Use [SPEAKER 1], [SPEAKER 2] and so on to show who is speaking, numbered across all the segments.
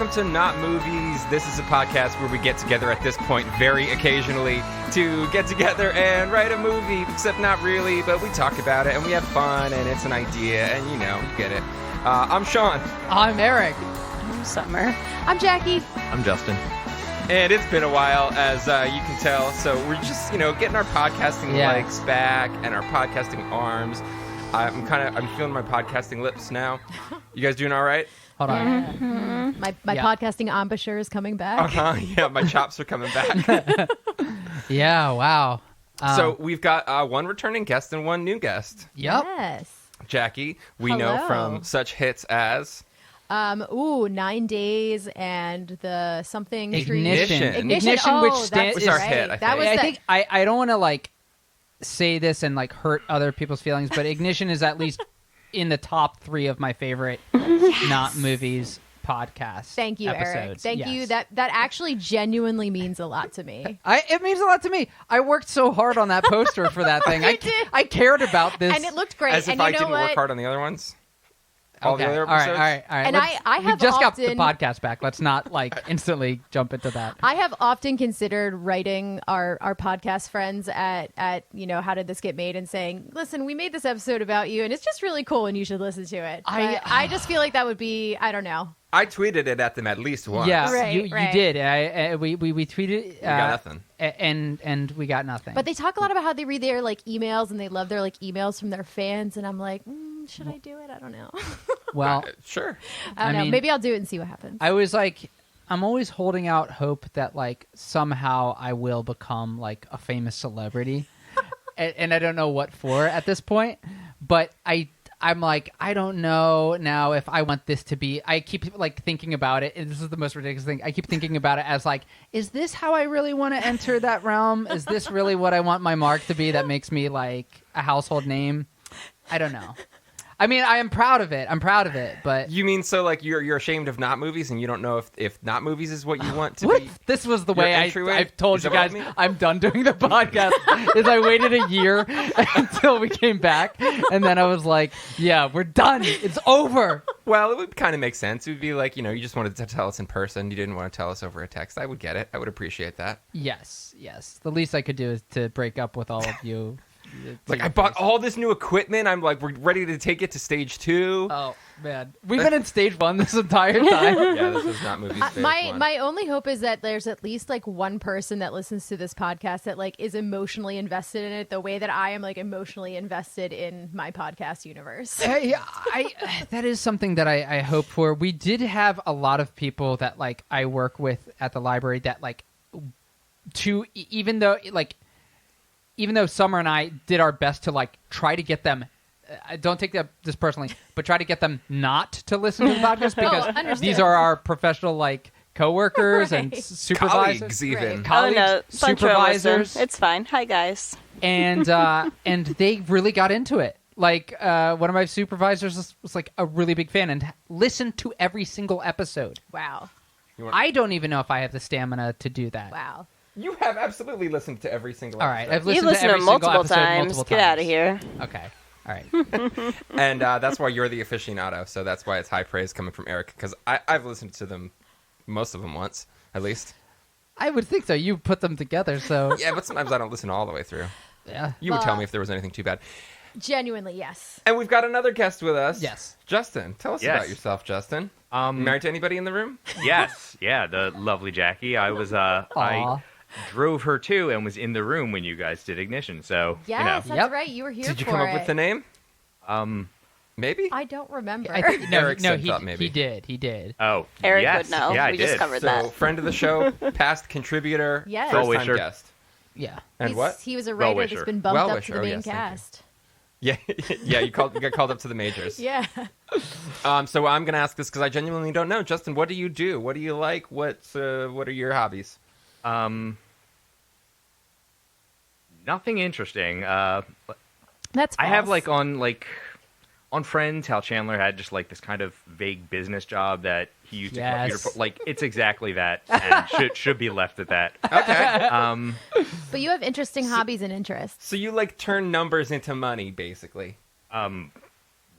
[SPEAKER 1] welcome to Not Movies. This is a podcast where we get together at this point very occasionally to get together and write a movie, except not really, but we talk about it and we have fun and it's an idea and you get it. I'm Sean.
[SPEAKER 2] I'm Eric.
[SPEAKER 3] I'm Summer.
[SPEAKER 4] I'm Jackie.
[SPEAKER 5] I'm Justin.
[SPEAKER 1] And it's been a while, as you can tell, so we're just, getting our podcasting legs back and our podcasting arms. I'm feeling my podcasting lips now. You guys doing all right?
[SPEAKER 2] Hold on.
[SPEAKER 4] Mm-hmm. My podcasting embouchure is coming back.
[SPEAKER 1] Yeah, my chops are coming back.
[SPEAKER 2] Yeah, wow.
[SPEAKER 1] So we've got one returning guest and one new guest.
[SPEAKER 2] Yep.
[SPEAKER 4] Yes.
[SPEAKER 1] Jackie, we know from such hits as...
[SPEAKER 4] 9 Days and the something...
[SPEAKER 1] Ignition.
[SPEAKER 2] Ignition, which
[SPEAKER 1] was our hit, I think.
[SPEAKER 2] I think I don't want to, say this and, hurt other people's feelings, but Ignition is at least in the top 3 of my favorite Not Movies podcasts.
[SPEAKER 4] Thank you,
[SPEAKER 2] episodes.
[SPEAKER 4] Eric. Thank you. That actually genuinely means a lot to me.
[SPEAKER 2] It means a lot to me. I worked so hard on that poster for that thing. I cared about this.
[SPEAKER 4] And it looked great.
[SPEAKER 1] As if I didn't work hard on the other ones? All the other episodes?
[SPEAKER 2] All right.
[SPEAKER 4] And I have
[SPEAKER 2] we just got
[SPEAKER 4] often...
[SPEAKER 2] the podcast back. Let's not instantly jump into that.
[SPEAKER 4] I have often considered writing our podcast friends at How Did This Get Made and saying, listen, we made this episode about you and it's just really cool and you should listen to it. I just feel like that would be, I don't know.
[SPEAKER 1] I tweeted it at them at least once.
[SPEAKER 2] Yeah,
[SPEAKER 4] right.
[SPEAKER 2] You did. We tweeted.
[SPEAKER 1] We got nothing.
[SPEAKER 2] And we got nothing.
[SPEAKER 4] But they talk a lot about how they read their emails and they love their emails from their fans. And I'm like, should I do it? I don't know.
[SPEAKER 2] Well,
[SPEAKER 1] sure.
[SPEAKER 4] I don't know. Maybe I'll do it and see what happens.
[SPEAKER 2] I was I'm always holding out hope that somehow I will become a famous celebrity, and I don't know what for at this point. But I'm I don't know now if I want this to be. I keep thinking about it. And this is the most ridiculous thing. I keep thinking about it as is this how I really want to enter that realm? Is this really what I want my mark to be? That makes me a household name. I don't know. I mean, I am proud of it. I'm proud of it, but...
[SPEAKER 1] You mean so, you're ashamed of Not Movies and you don't know if Not Movies is what you want to be?
[SPEAKER 2] This was the way I've told you guys
[SPEAKER 1] I
[SPEAKER 2] I'm done doing the podcast, is I waited a year until we came back, and then I was like, yeah, we're done. It's over.
[SPEAKER 1] Well, it would kind of make sense. It would be you just wanted to tell us in person. You didn't want to tell us over a text. I would get it. I would appreciate that.
[SPEAKER 2] Yes. The least I could do is to break up with all of you.
[SPEAKER 1] I bought all this new equipment. I'm we're ready to take it to stage 2.
[SPEAKER 2] Oh man, we've been in stage 1 this entire time.
[SPEAKER 1] Yeah, this is Not Movies stage 1.
[SPEAKER 4] My only hope is that there's at least one person that listens to this podcast that is emotionally invested in it the way that I am emotionally invested in my podcast universe.
[SPEAKER 2] That is something that I hope for. We did have a lot of people that I work with at the library that even though Summer and I did our best to try to get them, don't take this personally, but try to get them not to listen to the podcast because these are our professional coworkers and supervisors,
[SPEAKER 1] colleagues even.
[SPEAKER 2] Colleagues, supervisors.
[SPEAKER 3] It's fine. Hi guys.
[SPEAKER 2] And they really got into it. One of my supervisors was a really big fan and listened to every single episode.
[SPEAKER 4] Wow.
[SPEAKER 2] I don't even know if I have the stamina to do that.
[SPEAKER 4] Wow.
[SPEAKER 1] You have absolutely listened to every single episode.
[SPEAKER 2] All right, I've listened
[SPEAKER 3] You've
[SPEAKER 2] to
[SPEAKER 3] listened
[SPEAKER 2] every
[SPEAKER 3] to
[SPEAKER 2] single
[SPEAKER 3] multiple
[SPEAKER 2] episode
[SPEAKER 3] times.
[SPEAKER 2] multiple times.
[SPEAKER 3] Get out of here.
[SPEAKER 2] Okay. All right.
[SPEAKER 1] And that's why you're the aficionado, so that's why it's high praise coming from Eric, because I've listened to them, most of them once, at least.
[SPEAKER 2] I would think so. You put them together, so...
[SPEAKER 1] Yeah, but sometimes I don't listen all the way through.
[SPEAKER 2] Yeah.
[SPEAKER 1] You would tell me if there was anything too bad.
[SPEAKER 4] Genuinely, yes.
[SPEAKER 1] And we've got another guest with us.
[SPEAKER 2] Yes.
[SPEAKER 1] Justin, tell us about yourself, Justin. Married to anybody in the room?
[SPEAKER 5] Yes. Yeah, the lovely Jackie. I was... I drove her too and was in the room when you guys did Ignition, so
[SPEAKER 4] yes, that's right. You were here.
[SPEAKER 1] Did you come up with the name? Maybe.
[SPEAKER 4] I don't remember.
[SPEAKER 1] Maybe.
[SPEAKER 2] He did.
[SPEAKER 5] Oh,
[SPEAKER 3] Eric
[SPEAKER 5] yes.
[SPEAKER 3] would know.
[SPEAKER 5] Yeah,
[SPEAKER 3] we just covered
[SPEAKER 1] So,
[SPEAKER 3] that.
[SPEAKER 1] friend of the show, past contributor,
[SPEAKER 4] Yes.
[SPEAKER 1] first time guest.
[SPEAKER 2] Yeah.
[SPEAKER 1] And what?
[SPEAKER 4] He was a writer
[SPEAKER 5] Well-wisher.
[SPEAKER 4] that's been bumped up to
[SPEAKER 1] Well-wisher.
[SPEAKER 4] the
[SPEAKER 1] Oh,
[SPEAKER 4] main
[SPEAKER 1] yes, thank you.
[SPEAKER 4] cast.
[SPEAKER 1] Yeah, you got called up to the majors.
[SPEAKER 4] Yeah.
[SPEAKER 1] So I'm gonna ask this because I genuinely don't know. Justin, what do you do? What do you like? What are your hobbies?
[SPEAKER 5] Nothing interesting.
[SPEAKER 4] That's
[SPEAKER 5] I have
[SPEAKER 4] false.
[SPEAKER 5] on Friends how Chandler had just this kind of vague business job that he used to computer. It's exactly that, and should be left at that.
[SPEAKER 1] Okay.
[SPEAKER 4] But you have interesting hobbies and interests.
[SPEAKER 1] So you turn numbers into money, basically.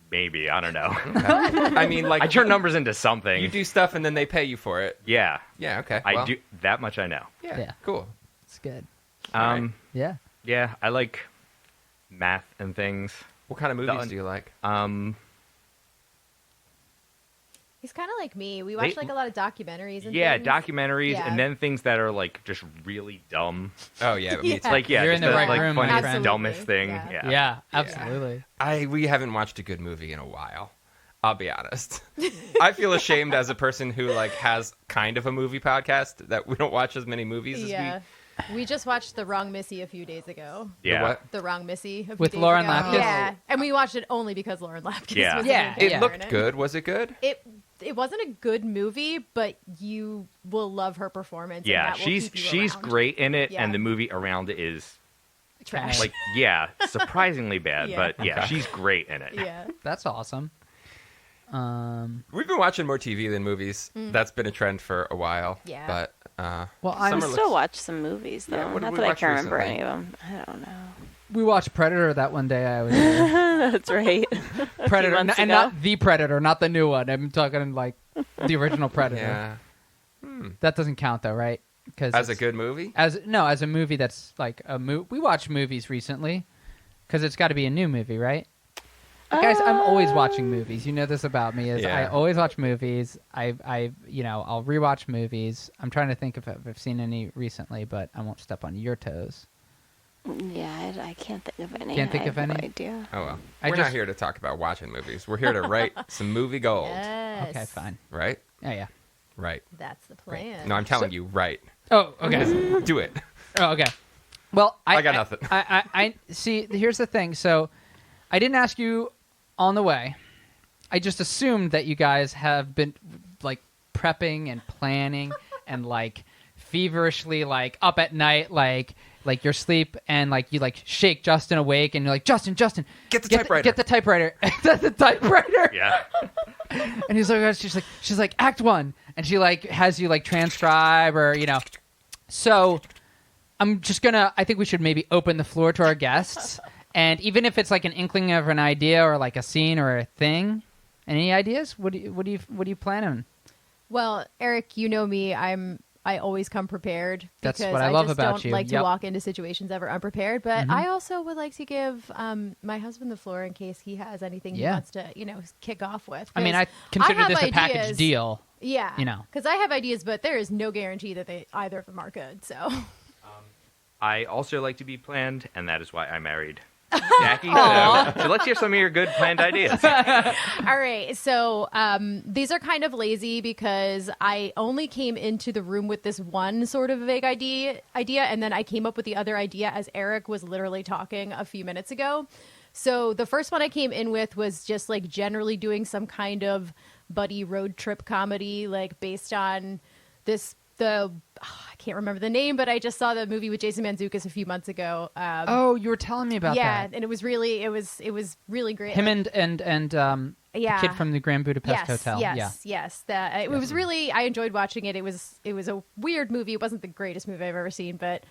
[SPEAKER 5] Maybe, I don't know.
[SPEAKER 1] I mean, like
[SPEAKER 5] I turn numbers into something.
[SPEAKER 1] You do stuff and then they pay you for it.
[SPEAKER 5] Yeah.
[SPEAKER 1] Yeah. Okay.
[SPEAKER 5] I do that much. I know.
[SPEAKER 1] Yeah. Cool.
[SPEAKER 2] It's good.
[SPEAKER 5] Right.
[SPEAKER 2] Yeah.
[SPEAKER 5] Yeah. I like math and things.
[SPEAKER 1] What kind of movies do you like?
[SPEAKER 4] He's kind of like me. We watch like a lot of documentaries and
[SPEAKER 5] yeah,
[SPEAKER 4] things.
[SPEAKER 5] documentaries,
[SPEAKER 4] Yeah.
[SPEAKER 5] and then things that are like just really dumb.
[SPEAKER 1] Oh yeah, me too.
[SPEAKER 5] Like
[SPEAKER 2] You're in the right
[SPEAKER 5] like
[SPEAKER 2] room, my
[SPEAKER 5] funniest,
[SPEAKER 2] friend.
[SPEAKER 5] dumbest thing.
[SPEAKER 4] Yeah.
[SPEAKER 2] Yeah, absolutely.
[SPEAKER 1] We haven't watched a good movie in a while. I'll be honest. I feel ashamed as a person who like has kind of a movie podcast that we don't watch as many movies as
[SPEAKER 4] Yeah. We just watched The Wrong Missy a few days ago.
[SPEAKER 5] Yeah.
[SPEAKER 1] what?
[SPEAKER 4] The Wrong Missy. A few
[SPEAKER 2] With
[SPEAKER 4] days
[SPEAKER 2] Lauren
[SPEAKER 4] ago.
[SPEAKER 2] Lapkus?
[SPEAKER 4] Yeah. And we watched it only because Lauren Lapkus
[SPEAKER 5] Yeah.
[SPEAKER 4] was
[SPEAKER 2] Yeah.
[SPEAKER 4] in
[SPEAKER 1] It looked good. Was it good?
[SPEAKER 4] It wasn't a good movie, but you will love her performance. and
[SPEAKER 5] Yeah,
[SPEAKER 4] that will keep you
[SPEAKER 5] she's
[SPEAKER 4] around.
[SPEAKER 5] great in it,
[SPEAKER 4] Yeah.
[SPEAKER 5] and the movie around it is
[SPEAKER 4] Trash.
[SPEAKER 5] like surprisingly bad.
[SPEAKER 4] Yeah.
[SPEAKER 5] But yeah,
[SPEAKER 1] Okay.
[SPEAKER 5] she's great in it.
[SPEAKER 4] Yeah.
[SPEAKER 2] That's awesome.
[SPEAKER 1] We've been watching more TV than movies. That's been a trend for a while.
[SPEAKER 4] Yeah.
[SPEAKER 1] But
[SPEAKER 2] Well,
[SPEAKER 3] I
[SPEAKER 1] Summer
[SPEAKER 3] still
[SPEAKER 1] looks-
[SPEAKER 3] watch some movies though.
[SPEAKER 1] Yeah, what did
[SPEAKER 3] Not
[SPEAKER 1] we
[SPEAKER 3] that I
[SPEAKER 1] watch
[SPEAKER 3] can remember
[SPEAKER 1] recently?
[SPEAKER 3] any of them. I don't know.
[SPEAKER 2] we watched Predator that one day. I was there.
[SPEAKER 3] That's right.
[SPEAKER 2] Predator,
[SPEAKER 3] months
[SPEAKER 2] and
[SPEAKER 3] ago.
[SPEAKER 2] not the Predator, not the new one. I'm talking like the original Predator.
[SPEAKER 1] yeah,
[SPEAKER 2] That doesn't count though, right? Because
[SPEAKER 1] as a good movie.
[SPEAKER 2] as a movie that's like we watched movies recently because it's got to be a new movie, right? Guys, I'm always watching movies. You know this about me is I
[SPEAKER 1] Yeah.
[SPEAKER 2] always watch movies. I'll rewatch movies. I'm trying to think if I've seen any recently, but I won't step on your toes.
[SPEAKER 3] Yeah, I can't think of any.
[SPEAKER 2] Can't think
[SPEAKER 3] I
[SPEAKER 2] of
[SPEAKER 3] have
[SPEAKER 2] any?
[SPEAKER 3] No idea.
[SPEAKER 1] Oh well,
[SPEAKER 2] I
[SPEAKER 1] we're
[SPEAKER 2] just-
[SPEAKER 1] not here to talk about watching movies. We're here to write some movie gold.
[SPEAKER 4] Yes.
[SPEAKER 2] Okay, fine.
[SPEAKER 1] Right?
[SPEAKER 2] Oh yeah.
[SPEAKER 1] Right.
[SPEAKER 4] That's the plan.
[SPEAKER 1] No, I'm telling you, right.
[SPEAKER 2] Oh okay.
[SPEAKER 1] Do it.
[SPEAKER 2] Oh okay. Well,
[SPEAKER 1] I got nothing.
[SPEAKER 2] I see. Here's the thing. So, I didn't ask you on the way. I just assumed that you guys have been like prepping and planning and like feverishly like up at night like you're asleep and like you like shake Justin awake and you're like Justin
[SPEAKER 1] Get the typewriter.
[SPEAKER 2] get the typewriter get the typewriter
[SPEAKER 5] Yeah.
[SPEAKER 2] and he's like she's like act one and she like has you like transcribe or so I think we should maybe open the floor to our guests. And even if it's like an inkling of an idea or like a scene or a thing, any ideas? What do you plan on?
[SPEAKER 4] Well, Eric, you know me. I always come prepared.
[SPEAKER 2] That's
[SPEAKER 4] because
[SPEAKER 2] what I love
[SPEAKER 4] just
[SPEAKER 2] about
[SPEAKER 4] don't
[SPEAKER 2] you.
[SPEAKER 4] like to
[SPEAKER 2] Yep.
[SPEAKER 4] walk into situations ever unprepared. But I also would like to give my husband the floor in case he has anything he
[SPEAKER 2] Yeah.
[SPEAKER 4] wants to, kick off with.
[SPEAKER 2] I mean,
[SPEAKER 4] 'Cause
[SPEAKER 2] I consider
[SPEAKER 4] have
[SPEAKER 2] this a package
[SPEAKER 4] ideas.
[SPEAKER 2] deal.
[SPEAKER 4] Yeah,
[SPEAKER 2] You know.
[SPEAKER 4] because I have ideas, but there is no guarantee that either of them are good. So,
[SPEAKER 5] I also like to be planned, and that is why I married Jackie. So let's hear some of your good planned ideas.
[SPEAKER 4] all right. So these are kind of lazy because I only came into the room with this one sort of vague idea, and then I came up with the other idea as Eric was literally talking a few minutes ago. So the first one I came in with was just like generally doing some kind of buddy road trip comedy, like based on I can't remember the name, but I just saw the movie with Jason Mantzoukas a few months ago.
[SPEAKER 2] Oh, you were telling me about
[SPEAKER 4] yeah,
[SPEAKER 2] that.
[SPEAKER 4] and it was really great.
[SPEAKER 2] Him and
[SPEAKER 4] Yeah.
[SPEAKER 2] kid from the Grand Budapest Hotel.
[SPEAKER 4] Yes. It was really. I enjoyed watching it. It was a weird movie. It wasn't the greatest movie I've ever seen, but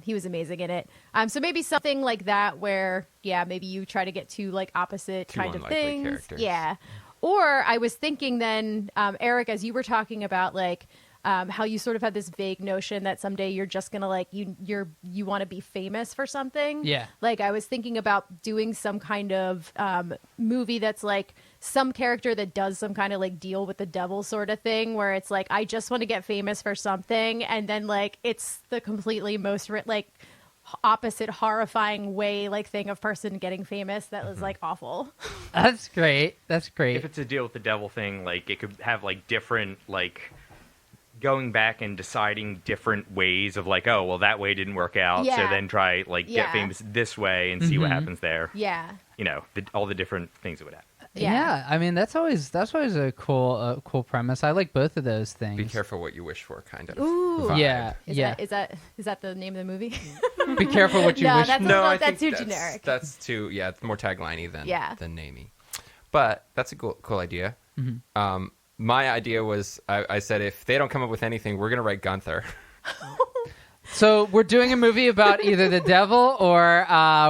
[SPEAKER 4] he was amazing in it. So maybe something like that, where maybe you try to get two like opposite
[SPEAKER 1] Two
[SPEAKER 4] kind of
[SPEAKER 1] unlikely
[SPEAKER 4] things.
[SPEAKER 1] characters.
[SPEAKER 4] Yeah. Or I was thinking then, Eric, as you were talking about like. How you sort of had this vague notion that someday you're just gonna like you want to be famous for something.
[SPEAKER 2] Yeah.
[SPEAKER 4] Like I was thinking about doing some kind of movie that's like some character that does some kind of like deal with the devil sort of thing, where it's like I just want to get famous for something, and then like it's the completely most like opposite horrifying way like thing of person getting famous that was like awful.
[SPEAKER 2] That's great. That's great.
[SPEAKER 5] If it's a deal with the devil thing, like it could have like different like going back and deciding different ways of like, oh well, that way didn't work out, so
[SPEAKER 4] Yeah.
[SPEAKER 5] then try like
[SPEAKER 4] Yeah.
[SPEAKER 5] get famous this way and see what happens there.
[SPEAKER 4] Yeah.
[SPEAKER 5] All the different things that would happen.
[SPEAKER 2] yeah. I mean that's always a cool premise. I like both of those things.
[SPEAKER 1] Be careful what you wish for, kind of.
[SPEAKER 4] Ooh.
[SPEAKER 1] vibe.
[SPEAKER 2] Yeah.
[SPEAKER 4] Is that the name of the movie?
[SPEAKER 2] Be careful what you
[SPEAKER 4] No,
[SPEAKER 2] wish.
[SPEAKER 4] that's
[SPEAKER 2] for.
[SPEAKER 1] No, I
[SPEAKER 4] That's
[SPEAKER 1] think
[SPEAKER 4] too generic.
[SPEAKER 1] That's too it's more tagliney than
[SPEAKER 4] Yeah.
[SPEAKER 1] namey. But that's a cool idea. My idea was I said if they don't come up with anything, we're gonna write Gunther.
[SPEAKER 2] So we're doing a movie about either the devil or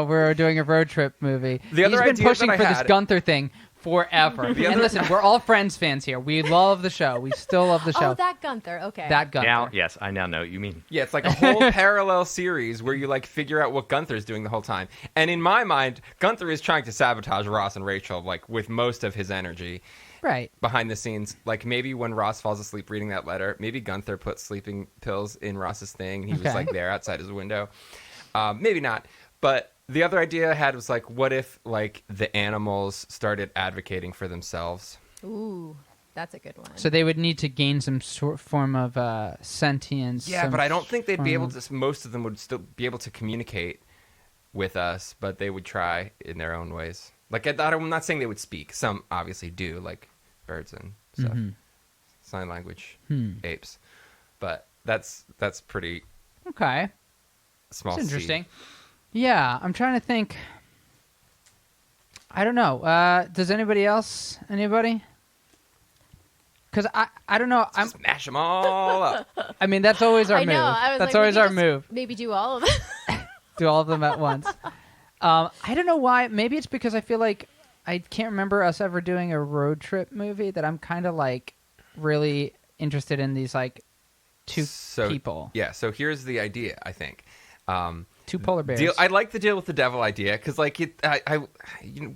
[SPEAKER 2] we're doing a road trip movie.
[SPEAKER 1] The other
[SPEAKER 2] He's been
[SPEAKER 1] idea
[SPEAKER 2] pushing
[SPEAKER 1] that I
[SPEAKER 2] for this
[SPEAKER 1] had-
[SPEAKER 2] Gunther thing forever. And listen, we're all Friends fans here. We love the show. We still love the show.
[SPEAKER 4] Oh, that Gunther. Okay.
[SPEAKER 2] That Gunther.
[SPEAKER 5] Now, yes, I now know what you mean.
[SPEAKER 1] Yeah, it's like a whole parallel series where you like figure out what Gunther's doing the whole time. And in my mind, Gunther is trying to sabotage Ross and Rachel, like with most of his energy.
[SPEAKER 2] Right.
[SPEAKER 1] Behind the scenes, like maybe when Ross falls asleep reading that letter, maybe Gunther put sleeping pills in Ross's thing. And he was like there outside his window. Maybe not. But the other idea I had was like, what if like the animals started advocating for themselves?
[SPEAKER 4] Ooh, that's a good one.
[SPEAKER 2] So they would need to gain some form of sentience.
[SPEAKER 1] Yeah, but I don't think they'd be able to. Most of them would still be able to communicate with us, but they would try in their own ways. Like, I'm not saying they would speak. Some obviously do, like birds and stuff. Sign language apes. But that's pretty
[SPEAKER 2] okay.
[SPEAKER 1] Small.
[SPEAKER 2] That's interesting. Yeah, I'm trying to think. I don't know. Does anybody else? Anybody? Because I don't know.
[SPEAKER 1] Just smash them all up.
[SPEAKER 2] I mean, that's always our
[SPEAKER 4] I know.
[SPEAKER 2] move.
[SPEAKER 4] I was
[SPEAKER 2] That's
[SPEAKER 4] like,
[SPEAKER 2] always
[SPEAKER 4] maybe
[SPEAKER 2] our
[SPEAKER 4] just
[SPEAKER 2] move.
[SPEAKER 4] Maybe do all of them.
[SPEAKER 2] Do all of them at once. I don't know why. Maybe it's because I feel like I can't remember us ever doing a road trip movie that I'm kind of like really interested in these like two people.
[SPEAKER 1] Yeah, so here's the idea, I think.
[SPEAKER 2] Two polar bears.
[SPEAKER 1] I like the deal with the devil idea because, like,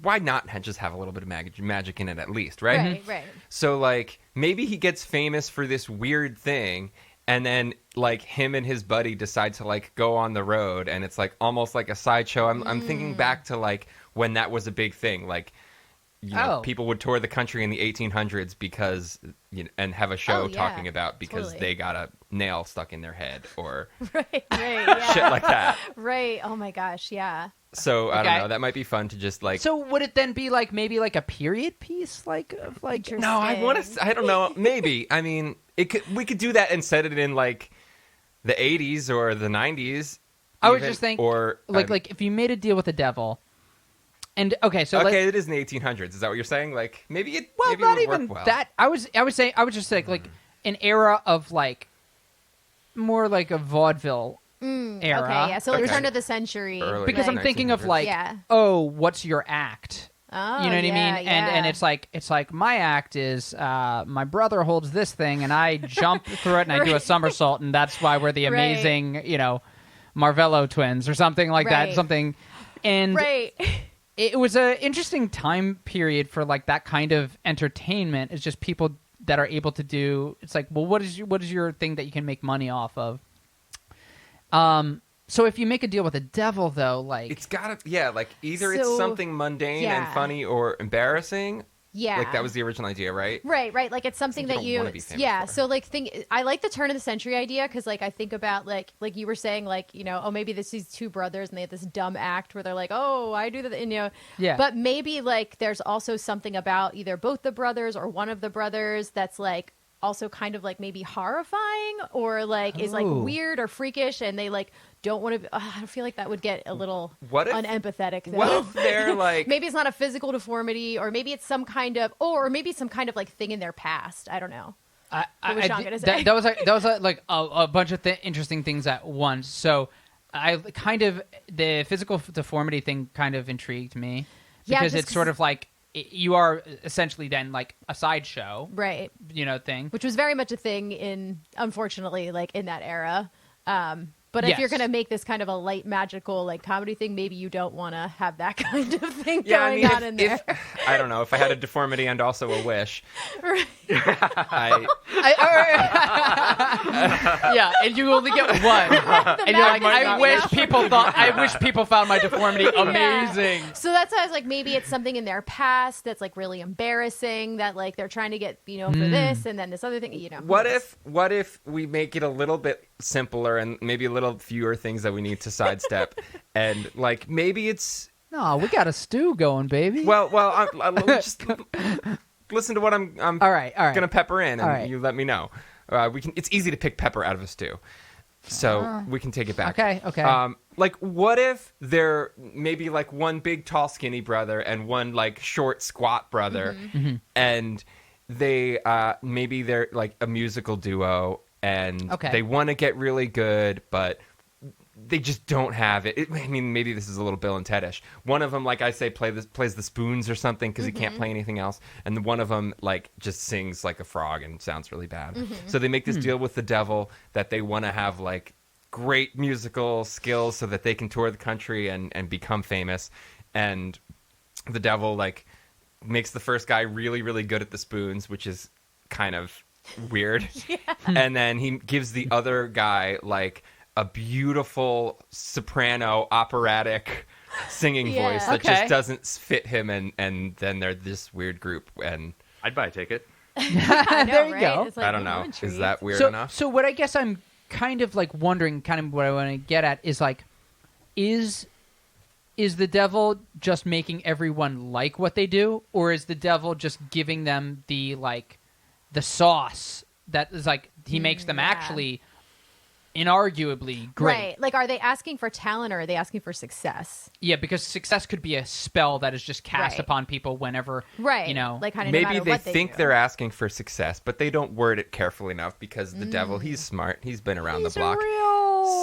[SPEAKER 1] why not just have a little bit of magic in it at least, right?
[SPEAKER 4] Right.
[SPEAKER 1] So, like, maybe he gets famous for this weird thing, and then, like, him and his buddy decide to, like, go on the road, and it's, like, almost like a sideshow. I'm thinking back to, like, when that was a big thing. Like, you know, people would tour the country in the 1800s because, and have a show talking about because they got a nail stuck in their head or
[SPEAKER 4] right, yeah.
[SPEAKER 1] shit like that.
[SPEAKER 4] Right. Oh my gosh, yeah.
[SPEAKER 1] So I don't know. That might be fun to just like.
[SPEAKER 2] So would it then be like maybe like a period piece, like of like?
[SPEAKER 1] No, I want to. I don't know. Maybe. I mean, we could do that and set it in like the 80s or the 90s.
[SPEAKER 2] I would just think,
[SPEAKER 1] or
[SPEAKER 2] like if you made a deal with the devil. And okay, so
[SPEAKER 1] it is in the 1800s. Is that what you're saying? Like maybe it.
[SPEAKER 2] Well,
[SPEAKER 1] maybe
[SPEAKER 2] not
[SPEAKER 1] it would
[SPEAKER 2] even
[SPEAKER 1] work well.
[SPEAKER 2] that. I was just saying like an era of like more like a vaudeville era.
[SPEAKER 4] Okay, yeah. So like turn of the century.
[SPEAKER 1] Early
[SPEAKER 2] because I'm thinking of like, what's your act?
[SPEAKER 4] Oh,
[SPEAKER 2] you know what I mean?
[SPEAKER 4] Yeah.
[SPEAKER 2] And it's like my act is my brother holds this thing and I jump through it and I do a somersault and that's why we're the amazing Marvello twins or something like that. Something and it was an interesting time period for like that kind of entertainment. It's just people that are able to do. It's like, well, what is your thing that you can make money off of? So if you make a deal with the devil, though, like
[SPEAKER 1] it's gotta, like either it's something mundane and funny or embarrassing. Yeah, like that was the original idea, right?
[SPEAKER 4] Right. Like it's something that you, So like, I like the turn of the century idea because like I think about like you were saying like maybe this is two brothers and they have this dumb act where they're like, oh, I do that, and but maybe like there's also something about either both the brothers or one of the brothers that's like also kind of like maybe horrifying or like is like weird or freakish and they like don't want to I feel like that would get a little unempathetic.
[SPEAKER 1] What if they're like
[SPEAKER 4] maybe it's not a physical deformity or maybe it's some kind of like thing in their past. I don't know. What was Sean gonna say?
[SPEAKER 2] That was like a bunch of interesting things at once. So I kind of the physical deformity thing kind of intrigued me because it's sort of like you are essentially then like a sideshow,
[SPEAKER 4] right?
[SPEAKER 2] Thing,
[SPEAKER 4] which was very much a thing unfortunately, like in that era. But if you're going to make this kind of a light magical like comedy thing, maybe you don't want to have that kind of thing going on in there.
[SPEAKER 1] I don't know if I had a deformity and also a wish.
[SPEAKER 4] Right.
[SPEAKER 2] And you only get one, and you're like, I wish people found my deformity amazing.
[SPEAKER 4] Yeah. So that's why I was like, maybe it's something in their past that's like really embarrassing that like they're trying to get for this, and then this other thing.
[SPEAKER 1] What if we make it a little bit simpler and maybe a little fewer things that we need to sidestep, and like maybe it's
[SPEAKER 2] we got a stew going, baby.
[SPEAKER 1] Well, just listen to what I'm
[SPEAKER 2] all right
[SPEAKER 1] gonna pepper in, and you let me know. It's easy to pick pepper out of a stew, so we can take it back.
[SPEAKER 2] Okay.
[SPEAKER 1] Like, what if they're maybe like one big tall skinny brother and one like short squat brother, and they maybe they're like a musical duo. And they want to get really good, but they just don't have it. I mean, maybe this is a little Bill and Ted-ish. One of them, like I say, plays the spoons or something because he can't play anything else. And one of them, like, just sings like a frog and sounds really bad. So they make this deal with the devil that they want to have, like, great musical skills so that they can tour the country and become famous. And the devil, like, makes the first guy really, really good at the spoons, which is kind of weird. And then he gives the other guy, like, a beautiful soprano operatic singing voice that just doesn't fit him, and then they're this weird group. And
[SPEAKER 5] I'd buy a ticket.
[SPEAKER 2] There you go.
[SPEAKER 4] It's like,
[SPEAKER 1] I don't know. Is that weird enough?
[SPEAKER 2] So what I guess I'm kind of like wondering, kind of what I want to get at is like, is the devil just making everyone like what they do, or is the devil just giving them the sauce that is like he makes them actually inarguably great?
[SPEAKER 4] Right. Like, are they asking for talent or are they asking for success?
[SPEAKER 2] Yeah, because success could be a spell that is just cast upon people whenever,
[SPEAKER 4] right?
[SPEAKER 2] Like
[SPEAKER 4] kind of no
[SPEAKER 1] maybe
[SPEAKER 4] matter
[SPEAKER 1] they
[SPEAKER 4] what
[SPEAKER 1] think
[SPEAKER 4] do.
[SPEAKER 1] they're asking for success, but they don't word it carefully enough because the devil, he's smart. He's been around the block.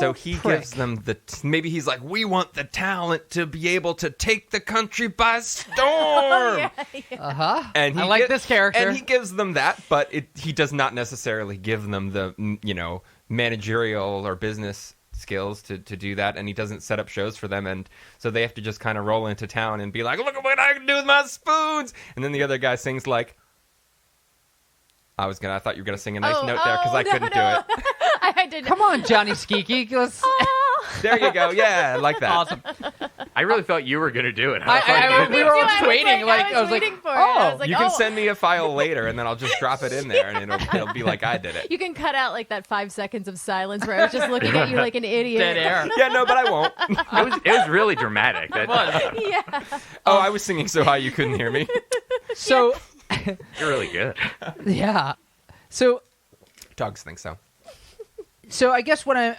[SPEAKER 1] So he gives them maybe he's like, we want the talent to be able to take the country by storm. And
[SPEAKER 2] I like this character.
[SPEAKER 1] And he gives them that, but he does not necessarily give them the, managerial or business skills to do that. And he doesn't set up shows for them. And so they have to just kind of roll into town and be like, look at what I can do with my spoons. And then the other guy sings like, I thought you were going to sing a nice note there because I couldn't do it.
[SPEAKER 4] I didn't.
[SPEAKER 2] Come on, Johnny Skeeky.
[SPEAKER 1] There you go. Yeah, I like that.
[SPEAKER 2] Awesome.
[SPEAKER 5] I really thought you were going to do it.
[SPEAKER 2] We were all just waiting.
[SPEAKER 4] I was waiting for it. I was like,
[SPEAKER 1] You can send me a file later, and then I'll just drop it in there, and it'll be like I did it.
[SPEAKER 4] You can cut out like that 5 seconds of silence where I was just looking at you like an idiot.
[SPEAKER 2] Dead air.
[SPEAKER 1] Yeah, no, but I won't.
[SPEAKER 5] It was really dramatic.
[SPEAKER 4] Yeah.
[SPEAKER 1] Oh, I was singing so high you couldn't hear me.
[SPEAKER 2] So,
[SPEAKER 5] You're really good.
[SPEAKER 2] yeah. So,
[SPEAKER 1] Dogs think so.
[SPEAKER 2] So I guess what I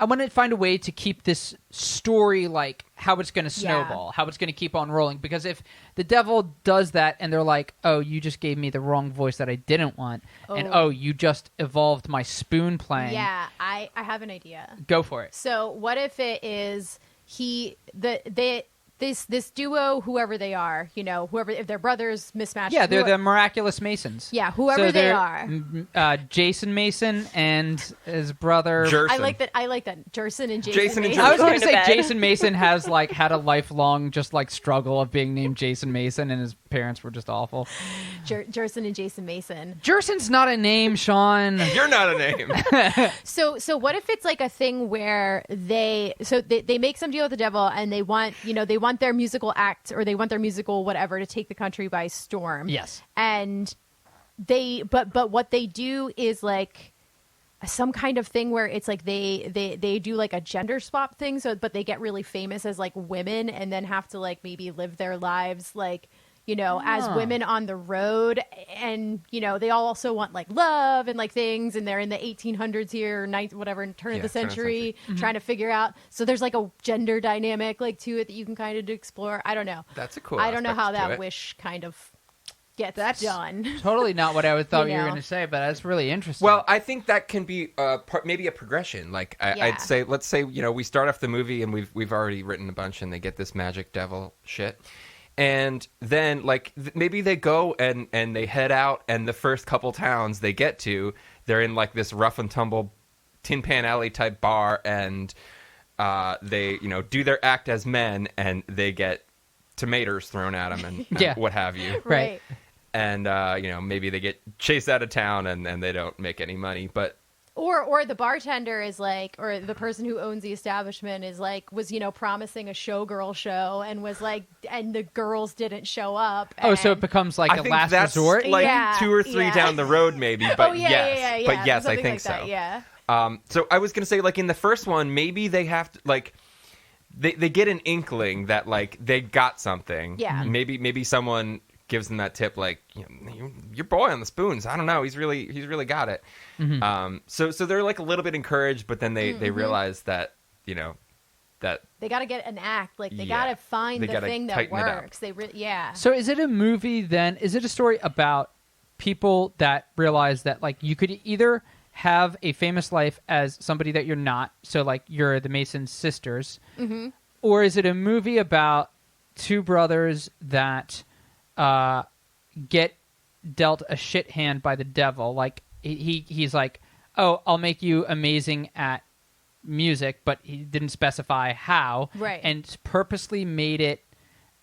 [SPEAKER 2] want to find a way to keep this story like how it's going to snowball, how it's going to keep on rolling. Because if the devil does that and they're like, oh, you just gave me the wrong voice that I didn't want, and you just evolved my spoon playing.
[SPEAKER 4] Yeah, I have an idea.
[SPEAKER 2] Go for it.
[SPEAKER 4] So what if it is this duo, whoever they are, whoever, if they're brothers, mismatched.
[SPEAKER 2] Yeah, they're the Miraculous Masons.
[SPEAKER 4] Yeah, whoever they are.
[SPEAKER 2] Jason Mason and his brother
[SPEAKER 1] Jerson.
[SPEAKER 4] I like that. Jerson and Jason Mason.
[SPEAKER 2] I was going to
[SPEAKER 3] Go to
[SPEAKER 2] say
[SPEAKER 3] bed.
[SPEAKER 2] Jason Mason has had a lifelong struggle of being named Jason Mason, and his parents were just awful.
[SPEAKER 4] Jerson and Jason Mason.
[SPEAKER 2] Jerson's not a name, Sean.
[SPEAKER 1] You're not a name.
[SPEAKER 4] So what if it's like a thing where they make some deal with the devil and they want their musical act or they want their musical whatever to take the country by storm.
[SPEAKER 2] Yes.
[SPEAKER 4] And but what they do is like some kind of thing where it's like they do like a gender swap thing, but they get really famous as like women and then have to like maybe live their lives like as women on the road, and they all also want like love and like things, and they're in the 1800s here, turn of the century, trying to figure out. So there's like a gender dynamic like to it that you can kind of explore. I don't know.
[SPEAKER 1] That's a cool.
[SPEAKER 4] I don't know how
[SPEAKER 1] aspect to
[SPEAKER 4] that
[SPEAKER 1] it.
[SPEAKER 4] wish kind of gets done.
[SPEAKER 2] Totally not what I thought you were going to say, but that's really interesting.
[SPEAKER 1] Well, I think that can be maybe a progression. Like I'd say, let's say we start off the movie and we've already written a bunch, and they get this magic devil shit. And then, maybe they go and they head out, and the first couple towns they get to, they're in, this rough and tumble Tin Pan Alley type bar, and they, do their act as men, and they get tomatoes thrown at them and what have you.
[SPEAKER 2] Right.
[SPEAKER 1] And, maybe they get chased out of town, and they don't make any money, but...
[SPEAKER 4] Or the bartender is like, or the person who owns the establishment is like, was, promising a showgirl show and was like, and the girls didn't show up.
[SPEAKER 2] So it becomes like
[SPEAKER 1] I
[SPEAKER 2] a
[SPEAKER 1] think
[SPEAKER 2] last
[SPEAKER 1] that's
[SPEAKER 2] resort?
[SPEAKER 1] 2 or 3 down the road, maybe, but yes. But yes, I think
[SPEAKER 4] like
[SPEAKER 1] so.
[SPEAKER 4] that, yeah.
[SPEAKER 1] So I was going to say, in the first one, maybe they have to, they get an inkling that, they got something.
[SPEAKER 4] Yeah.
[SPEAKER 1] Maybe someone gives them that tip, your boy on the spoons. I don't know. He's really got it. Mm-hmm. So they're a little bit encouraged, but then they realize that that
[SPEAKER 4] they got to get an act. They got to find the thing that works.
[SPEAKER 2] So is it a movie then? Is it a story about people that realize that you could either have a famous life as somebody that you're not, so like you're the Mason sisters, or is it a movie about two brothers that get dealt a shit hand by the devil? Like he's like, oh, I'll make you amazing at music, but he didn't specify how,
[SPEAKER 4] right?
[SPEAKER 2] And purposely made it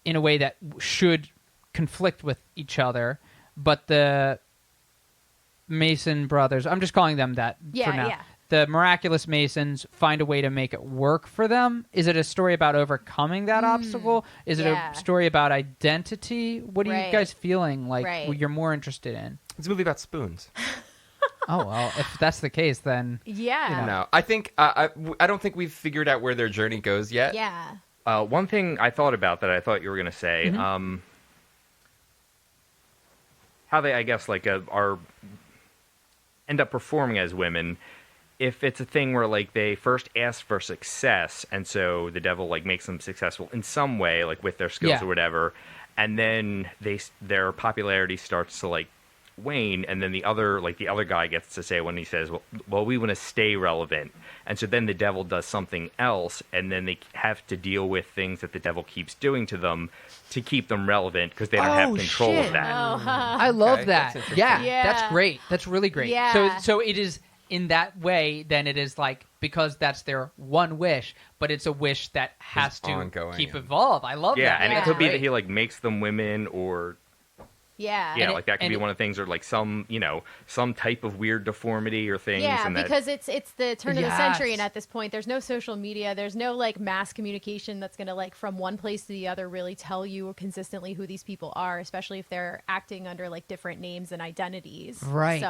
[SPEAKER 2] in a way that should conflict with each other, but the Mason brothers, I'm just calling them that for now.
[SPEAKER 4] Yeah.
[SPEAKER 2] The Miraculous Masons find a way to make it work for them. Is it a story about overcoming that obstacle? Is it a story about identity? What are you guys feeling like you're more interested in?
[SPEAKER 1] It's a movie about spoons.
[SPEAKER 2] Oh, well, if that's the case, then...
[SPEAKER 4] Yeah.
[SPEAKER 1] No, I think... I don't think we've figured out where their journey goes yet.
[SPEAKER 4] Yeah.
[SPEAKER 5] One thing I thought about that I thought you were going to say, how they, I guess, like, are end up performing as women, if it's a thing where, like, they first ask for success, and so the devil, like, makes them successful in some way, like, with their skills or whatever, and then their popularity starts to, like, wane, and then the other guy gets to say when he says, well, we want to stay relevant, and so then the devil does something else, and then they have to deal with things that the devil keeps doing to them to keep them relevant because they don't have control of that.
[SPEAKER 2] I love that.
[SPEAKER 4] Yeah,
[SPEAKER 2] that's great. That's really great.
[SPEAKER 4] Yeah.
[SPEAKER 2] So it is in that way. Then it is like, because that's their one wish, but it's a wish that has to keep evolve. I love that.
[SPEAKER 5] Yeah, and it could be
[SPEAKER 2] great.
[SPEAKER 5] that he like makes them women, or like that could be one of the things, or like some type of weird deformity or things.
[SPEAKER 4] Yeah,
[SPEAKER 5] and
[SPEAKER 4] because it's the turn of the century, and at this point, there's no social media, there's no like mass communication that's gonna like from one place to the other really tell you consistently who these people are, especially if they're acting under like different names and identities.
[SPEAKER 2] Right.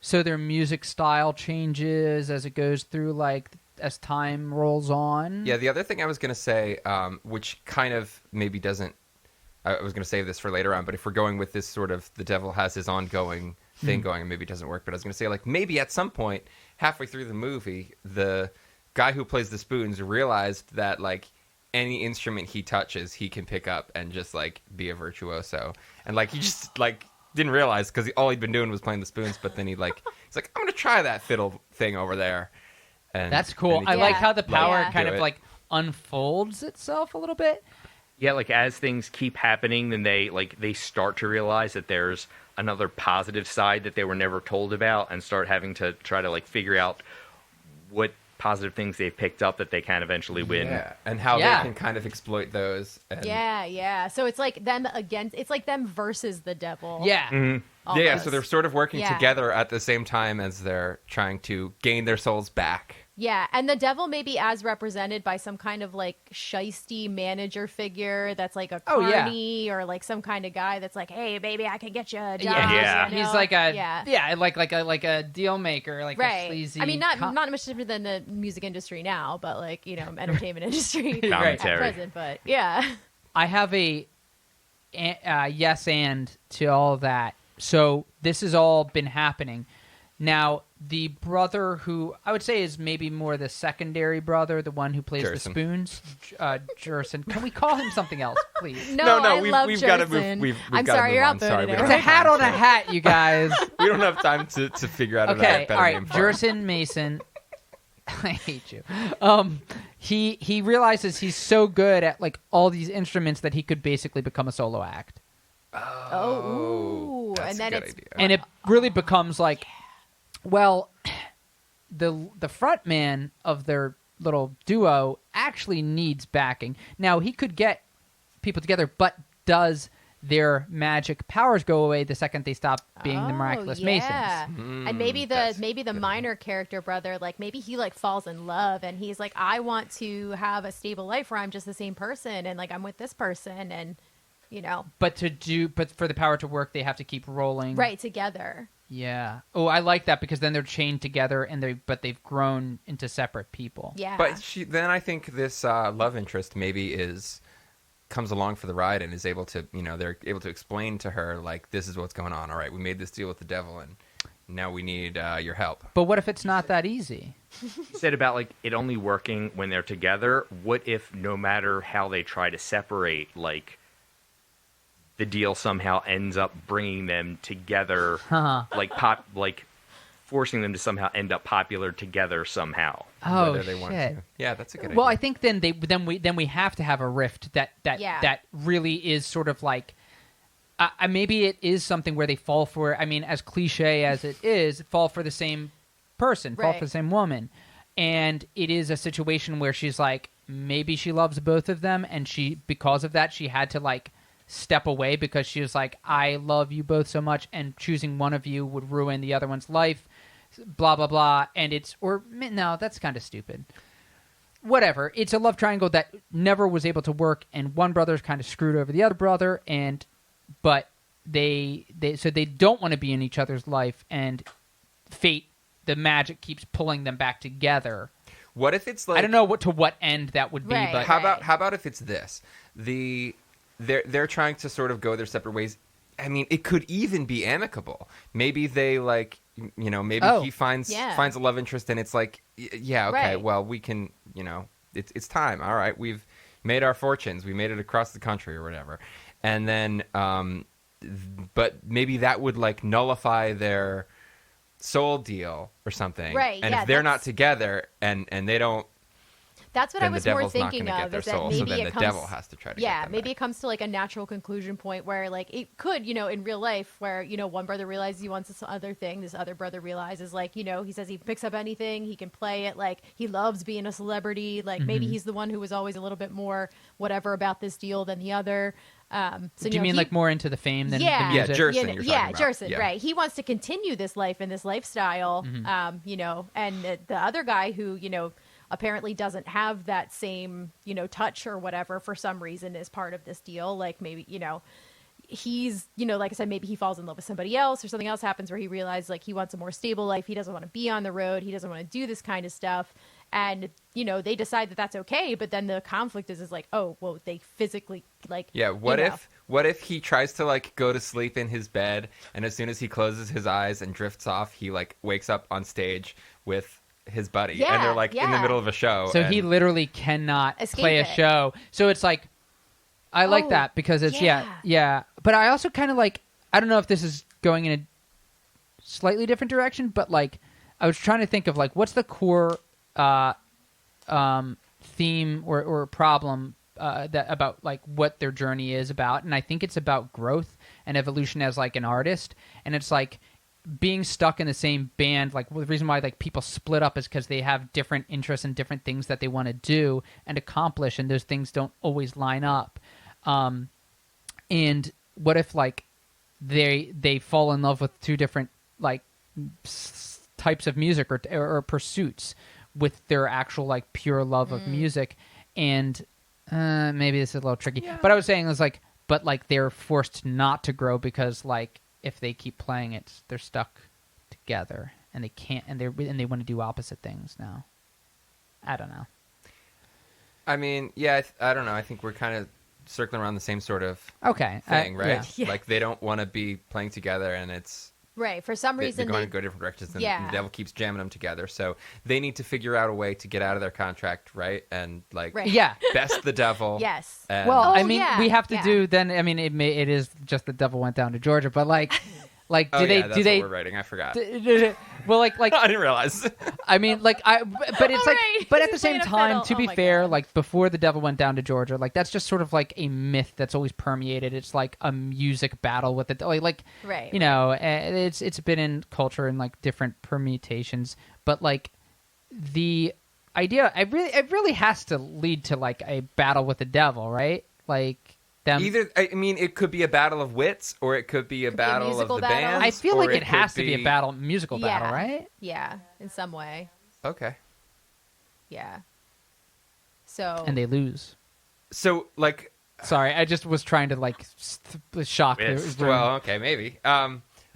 [SPEAKER 2] So their music style changes as it goes through, like as time rolls on.
[SPEAKER 1] Yeah. The other thing I was gonna say, which kind of maybe doesn't. I was going to save this for later on, but if we're going with this sort of the devil has his ongoing thing going, and maybe it doesn't work, but I was going to say, like, maybe at some point, halfway through the movie, the guy who plays the spoons realized that, like, any instrument he touches, he can pick up and just, like, be a virtuoso. And, like, he just, like, didn't realize, because all he'd been doing was playing the spoons, but then he's like, I'm going to try that fiddle thing over there. And
[SPEAKER 2] that's cool. I like how the power kind of, like, unfolds itself a little bit.
[SPEAKER 5] Yeah, like as things keep happening, then they start to realize that there's another positive side that they were never told about, and start having to try to like figure out what positive things they've picked up that they can eventually win.
[SPEAKER 1] Yeah, and how they can kind of exploit those. And...
[SPEAKER 4] Yeah. So it's like them against, it's like them versus the devil.
[SPEAKER 2] Yeah.
[SPEAKER 1] Mm-hmm. Yeah, so they're sort of working together at the same time as they're trying to gain their souls back.
[SPEAKER 4] Yeah, and the devil may be as represented by some kind of like shisty manager figure that's like a carny or like some kind of guy that's like, hey, baby, I can get you a job.
[SPEAKER 5] Yeah.
[SPEAKER 4] You know?
[SPEAKER 2] He's like like a deal maker, like a sleazy.
[SPEAKER 4] I mean, not much different than the music industry now, but like entertainment industry
[SPEAKER 5] at
[SPEAKER 4] present. But yeah,
[SPEAKER 2] I have a yes and to all of that. So this has all been happening. Now, the brother who I would say is maybe more the secondary brother, the one who plays
[SPEAKER 1] Jerson.
[SPEAKER 2] the spoons, Jerson. Can we call him something else, please?
[SPEAKER 4] No,
[SPEAKER 1] we've got to move.
[SPEAKER 4] I'm sorry, you're outvoted.
[SPEAKER 2] It's a hat on a hat, you guys.
[SPEAKER 1] We don't have time to figure out a better name for
[SPEAKER 2] Jerson Mason. I hate you. He realizes he's so good at like all these instruments that he could basically become a solo act.
[SPEAKER 1] That's
[SPEAKER 4] and then
[SPEAKER 1] a good idea.
[SPEAKER 2] And it really becomes like, well, the front man of their little duo actually needs backing. Now, he could get people together, but does their magic powers go away the second they stop being the Miraculous Masons?
[SPEAKER 4] And maybe the minor character brother, like maybe he like falls in love and he's like, I want to have a stable life where I'm just the same person and like I'm with this person, and But for the power to work, they have to keep rolling together.
[SPEAKER 2] Yeah. Oh, I like that, because then they're chained together and they've grown into separate people.
[SPEAKER 4] Yeah.
[SPEAKER 1] But then I think this love interest maybe comes along for the ride and is able to, they're able to explain to her, like, this is what's going on. All right, we made this deal with the devil, and now we need your help.
[SPEAKER 2] But what if it's not that easy?
[SPEAKER 5] You said about like it only working when they're together. What if no matter how they try to separate, like, the deal somehow ends up bringing them together, like forcing them to somehow end up popular together somehow.
[SPEAKER 2] Oh
[SPEAKER 1] whether they want
[SPEAKER 2] shit!
[SPEAKER 1] to. Yeah, that's a good
[SPEAKER 2] Well,
[SPEAKER 1] idea.
[SPEAKER 2] I think then we have to have a rift that really is sort of like maybe it is something where they fall for. I mean, as cliche as it is, fall for the same person, fall for the same woman, and it is a situation where she's like, maybe she loves both of them, and because of that she had to like step away because she was like, I love you both so much, and choosing one of you would ruin the other one's life, blah blah blah. And no, that's kind of stupid. Whatever, it's a love triangle that never was able to work, and one brother's kind of screwed over the other brother, but they don't want to be in each other's life, and fate, the magic, keeps pulling them back together.
[SPEAKER 1] What if it's like,
[SPEAKER 2] I don't know to what end that would be, but
[SPEAKER 1] how about if it's this? They're trying to sort of go their separate ways. I mean, it could even be amicable. Maybe they like, maybe he finds a love interest, and it's like, yeah, okay, well, we can, it's time. All right, we've made our fortunes. We made it across the country or whatever. And then, but maybe that would like nullify their soul deal or something.
[SPEAKER 4] Right.
[SPEAKER 1] And if they're not together and they don't,
[SPEAKER 4] that's what I was more thinking
[SPEAKER 1] of.
[SPEAKER 4] Is that
[SPEAKER 1] soul,
[SPEAKER 4] maybe
[SPEAKER 1] so then
[SPEAKER 4] it
[SPEAKER 1] the
[SPEAKER 4] comes,
[SPEAKER 1] devil has to try to get them
[SPEAKER 4] maybe
[SPEAKER 1] back.
[SPEAKER 4] it comes to like a natural conclusion point where like it could, in real life where, one brother realizes he wants this other thing. This other brother realizes like, he says he picks up anything, he can play it. Like he loves being a celebrity. Like maybe he's the one who was always a little bit more whatever about this deal than the other. So,
[SPEAKER 2] do you mean like more into the fame than the music?
[SPEAKER 1] Yeah, Jerson, you're talking about.
[SPEAKER 4] Jerson,
[SPEAKER 1] Yeah.
[SPEAKER 4] right. He wants to continue this life and this lifestyle, and the other guy who, apparently doesn't have that same, touch or whatever for some reason is part of this deal. Like maybe, he's, like I said, maybe he falls in love with somebody else or something else happens where he realizes like he wants a more stable life. He doesn't want to be on the road. He doesn't want to do this kind of stuff. And, they decide that that's okay. But then the conflict is like, oh, well, they physically like.
[SPEAKER 1] Yeah. What if he tries to like go to sleep in his bed, and as soon as he closes his eyes and drifts off, he like wakes up on stage with his buddy, and they're like in the middle of a show.
[SPEAKER 2] So he literally cannot
[SPEAKER 4] Escape
[SPEAKER 2] play a
[SPEAKER 4] it.
[SPEAKER 2] show. So it's like, I like that because it's, yeah. But I also kind of like, I don't know if this is going in a slightly different direction, but like, I was trying to think of like, what's the core theme or problem that about like what their journey is about. And I think it's about growth and evolution as like an artist. And it's like, being stuck in the same band, like the reason why like people split up is because they have different interests and different things that they want to do and accomplish, and those things don't always line up. And what if like they fall in love with two different like types of music or pursuits with their actual like pure love of music, and maybe this is a little tricky, but I was saying it was like, but like they're forced not to grow because like, if they keep playing it, they're stuck together, and they can't, and they want to do opposite things now. I don't know.
[SPEAKER 1] I mean, yeah, I don't know. I think we're kind of circling around the same sort of thing, right?
[SPEAKER 4] Yeah.
[SPEAKER 1] Like they don't want to be playing together, and it's
[SPEAKER 4] right for some reason
[SPEAKER 1] they're going to go different directions, and the devil keeps jamming them together. So they need to figure out a way to get out of their contract, right? And like, best the devil.
[SPEAKER 4] Yes.
[SPEAKER 1] And
[SPEAKER 2] Well, I mean, we have to do then. I mean, it is just the devil went down to Georgia, but like
[SPEAKER 1] that's
[SPEAKER 2] do
[SPEAKER 1] what
[SPEAKER 2] they?
[SPEAKER 1] we're writing. I forgot.
[SPEAKER 2] Well, like
[SPEAKER 1] I didn't realize.
[SPEAKER 2] I mean, but it's like,
[SPEAKER 4] right.
[SPEAKER 2] but at
[SPEAKER 4] He's
[SPEAKER 2] the same
[SPEAKER 4] playing a
[SPEAKER 2] time,
[SPEAKER 4] fiddle.
[SPEAKER 2] to be
[SPEAKER 4] Oh my
[SPEAKER 2] fair,
[SPEAKER 4] God.
[SPEAKER 2] like before the devil went down to Georgia, like that's just sort of like a myth that's always permeated. It's like a music battle with it, like
[SPEAKER 4] Right.
[SPEAKER 2] it's been in culture in like different permutations, but like the idea, it really has to lead to like a battle with the devil, right? Like.
[SPEAKER 1] Either, I mean, it could be a battle of wits, or it could be a battle of
[SPEAKER 4] musical
[SPEAKER 1] the
[SPEAKER 4] battle.
[SPEAKER 1] bands.
[SPEAKER 2] I feel
[SPEAKER 1] or
[SPEAKER 2] like it has to be a musical
[SPEAKER 4] Yeah.
[SPEAKER 2] battle, right?
[SPEAKER 4] Yeah, in some way.
[SPEAKER 1] Okay.
[SPEAKER 4] Yeah. So
[SPEAKER 2] And they lose.
[SPEAKER 1] So, like,
[SPEAKER 2] Sorry, I just was trying to like shock the
[SPEAKER 5] Yes.
[SPEAKER 2] room.
[SPEAKER 1] well, okay, maybe.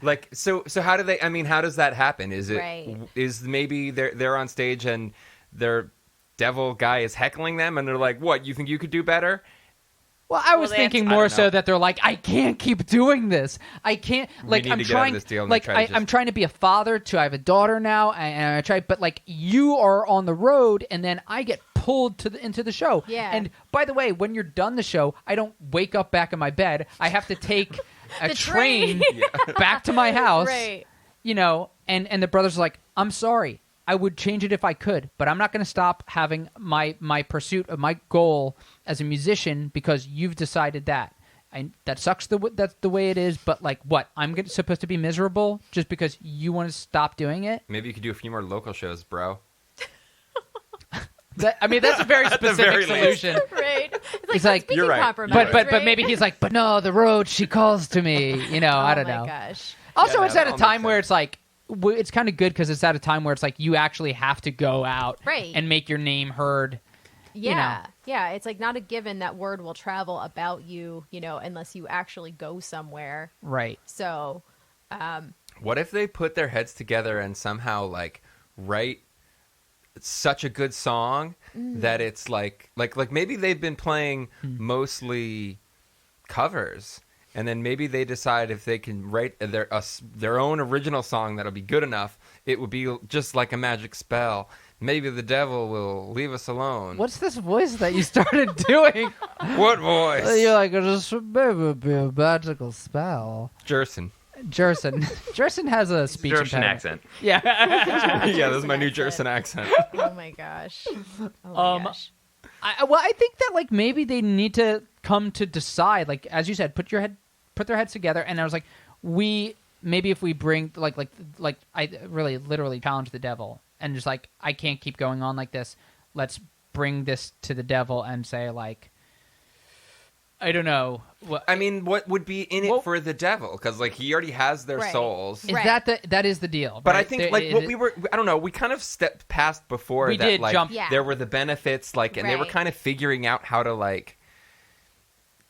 [SPEAKER 1] Like, so how do they? I mean, how does that happen? Is it
[SPEAKER 4] Right.
[SPEAKER 1] is maybe they're on stage and their devil guy is heckling them, and they're like, "What? You think you could do better?"
[SPEAKER 2] Well, I was thinking more so that they're like, I can't keep doing this. I can't. Like,
[SPEAKER 1] need
[SPEAKER 2] I'm
[SPEAKER 1] to get out of
[SPEAKER 2] trying.
[SPEAKER 1] this deal, and
[SPEAKER 2] Like,
[SPEAKER 1] they try to
[SPEAKER 2] I'm
[SPEAKER 1] just-
[SPEAKER 2] trying to be a father to. I have a daughter now, and I try. But like, you are on the road, and then I get pulled into the show.
[SPEAKER 4] Yeah.
[SPEAKER 2] And by the way, when you're done the show, I don't wake up back in my bed. I have to take a
[SPEAKER 4] The
[SPEAKER 2] train
[SPEAKER 4] train.
[SPEAKER 2] back to my house.
[SPEAKER 4] Right.
[SPEAKER 2] You know, And the brother's like, I'm sorry. I would change it if I could, but I'm not going to stop having my pursuit of my goal as a musician because you've decided that. That sucks. That's the way it is. But like, what? I'm supposed to be miserable just because you want to stop doing it?
[SPEAKER 1] Maybe you could do a few more local shows, bro.
[SPEAKER 2] That's a very specific solution.
[SPEAKER 4] Right.
[SPEAKER 2] He's like,
[SPEAKER 1] you're right.
[SPEAKER 4] Compromise,
[SPEAKER 2] but maybe he's like, but no, the road she calls to me. I don't know.
[SPEAKER 4] Oh my gosh.
[SPEAKER 2] Also,
[SPEAKER 1] Yeah,
[SPEAKER 2] it's
[SPEAKER 1] that
[SPEAKER 2] at a
[SPEAKER 1] all
[SPEAKER 2] time
[SPEAKER 1] makes
[SPEAKER 2] where
[SPEAKER 1] sense.
[SPEAKER 2] it's like, it's kind of good because it's at a time where it's like you actually have to go out
[SPEAKER 4] Right.
[SPEAKER 2] and make your name heard.
[SPEAKER 4] Yeah. Yeah. It's like not a given that word will travel about you, unless you actually go somewhere.
[SPEAKER 2] Right.
[SPEAKER 4] So,
[SPEAKER 1] What if they put their heads together and somehow like write such a good song that it's like maybe they've been playing mostly covers, and then maybe they decide if they can write their own original song that'll be good enough, it would be just like a magic spell. Maybe the devil will leave us alone.
[SPEAKER 2] What's this voice that you started doing?
[SPEAKER 1] What voice?
[SPEAKER 2] You're like, it's maybe be a magical spell.
[SPEAKER 1] Jerson.
[SPEAKER 2] Jerson has a speech
[SPEAKER 5] Jerson
[SPEAKER 2] impediment.
[SPEAKER 5] accent.
[SPEAKER 2] Yeah.
[SPEAKER 1] Yeah, this is my new
[SPEAKER 4] accent.
[SPEAKER 1] Jerson accent.
[SPEAKER 4] oh my gosh. Oh my gosh.
[SPEAKER 2] I think that like maybe they need to come to decide, like as you said, put their heads together. And I was like, maybe if we bring like I really literally challenge the devil and just like, I can't keep going on like this. Let's bring this to the devil and say like, I don't know.
[SPEAKER 1] I mean, what would be in it for the devil? Because like he already has their
[SPEAKER 4] Right.
[SPEAKER 1] souls.
[SPEAKER 2] Is
[SPEAKER 4] Right.
[SPEAKER 2] that is the deal?
[SPEAKER 1] But
[SPEAKER 2] right?
[SPEAKER 1] I think like what we were, I don't know, we kind of stepped past before
[SPEAKER 2] We
[SPEAKER 1] that
[SPEAKER 2] did
[SPEAKER 1] like
[SPEAKER 2] jump.
[SPEAKER 4] Yeah.
[SPEAKER 1] there were the benefits, like, and they were
[SPEAKER 4] Right.
[SPEAKER 1] kind of figuring out how to like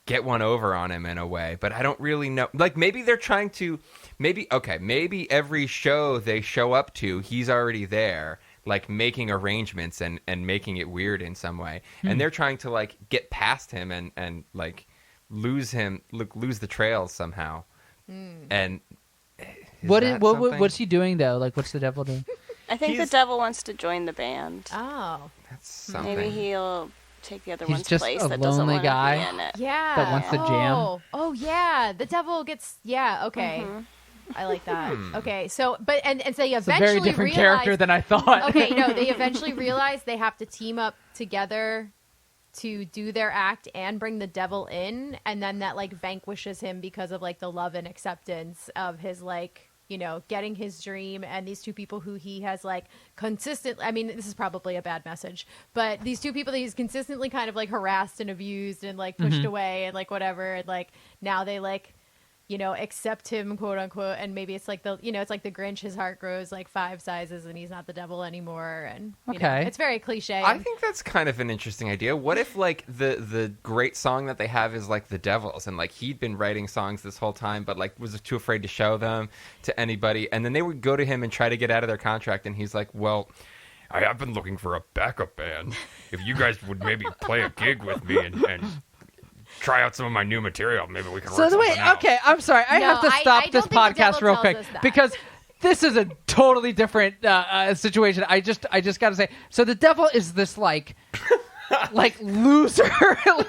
[SPEAKER 1] get one over on him in a way. But I don't really know. Like maybe they're trying to, maybe every show they show up to, he's already there, like making arrangements and making it weird in some way. And they're trying to like get past him and like lose the trails somehow. And
[SPEAKER 2] what's he doing though? Like what's the devil doing?
[SPEAKER 3] I think the
[SPEAKER 1] He's-
[SPEAKER 3] devil wants to join the band.
[SPEAKER 4] Oh.
[SPEAKER 1] that's something.
[SPEAKER 3] Maybe he'll take the other
[SPEAKER 2] He's
[SPEAKER 3] one's
[SPEAKER 2] just
[SPEAKER 3] place
[SPEAKER 2] a
[SPEAKER 3] that doesn't
[SPEAKER 2] lonely
[SPEAKER 3] want to
[SPEAKER 2] guy
[SPEAKER 3] be in it.
[SPEAKER 4] Yeah.
[SPEAKER 2] that wants to jam.
[SPEAKER 4] Oh yeah. The devil gets. Yeah. Okay. I like that. Okay. So, but and so you
[SPEAKER 2] It's a
[SPEAKER 4] eventually
[SPEAKER 2] very different
[SPEAKER 4] realize,
[SPEAKER 2] character than I thought.
[SPEAKER 4] Okay. No, they eventually realize they have to team up together to do their act and bring the devil in, and then that like vanquishes him because of like the love and acceptance of his like getting his dream, and these two people who he has like consistently, I mean this is probably a bad message, but these two people that he's consistently kind of like harassed and abused and like pushed away and like whatever, and like now they like accept him, quote unquote, and maybe it's like it's like the Grinch, his heart grows like 5 sizes and he's not the devil anymore, and
[SPEAKER 2] Okay.
[SPEAKER 4] it's very cliche.
[SPEAKER 1] I think that's kind of an interesting idea. What if like the great song that they have is like the devil's, and like he'd been writing songs this whole time but like was too afraid to show them to anybody, and then they would go to him and try to get out of their contract, and he's like, well, I have been looking for a backup band. If you guys would maybe play a gig with me and try out some of my new material, maybe we can
[SPEAKER 2] So
[SPEAKER 1] work
[SPEAKER 2] the way,
[SPEAKER 1] something out.
[SPEAKER 2] okay, I'm sorry, I
[SPEAKER 4] No,
[SPEAKER 2] have to
[SPEAKER 4] I
[SPEAKER 2] stop
[SPEAKER 4] don't
[SPEAKER 2] this
[SPEAKER 4] think the devil
[SPEAKER 2] podcast real
[SPEAKER 4] tells
[SPEAKER 2] quick
[SPEAKER 4] us that.
[SPEAKER 2] because this is a totally different situation. I just got to say, so the devil is this like loser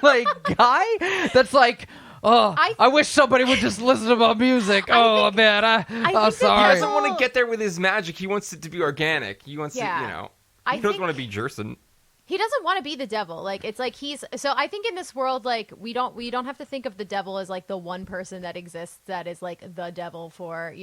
[SPEAKER 2] like guy that's like, oh, I wish somebody would just listen to my music. Oh man, I'm
[SPEAKER 4] think the
[SPEAKER 1] He
[SPEAKER 2] sorry.
[SPEAKER 1] doesn't want to get there with his magic. He wants it to be organic. He wants
[SPEAKER 4] Yeah.
[SPEAKER 1] to,
[SPEAKER 4] I
[SPEAKER 1] he doesn't
[SPEAKER 4] think-
[SPEAKER 1] want to be Jerson.
[SPEAKER 4] He doesn't want to be the devil. Like it's like so I think in this world, like we don't have to think of the devil as like the one person that exists that is like the devil for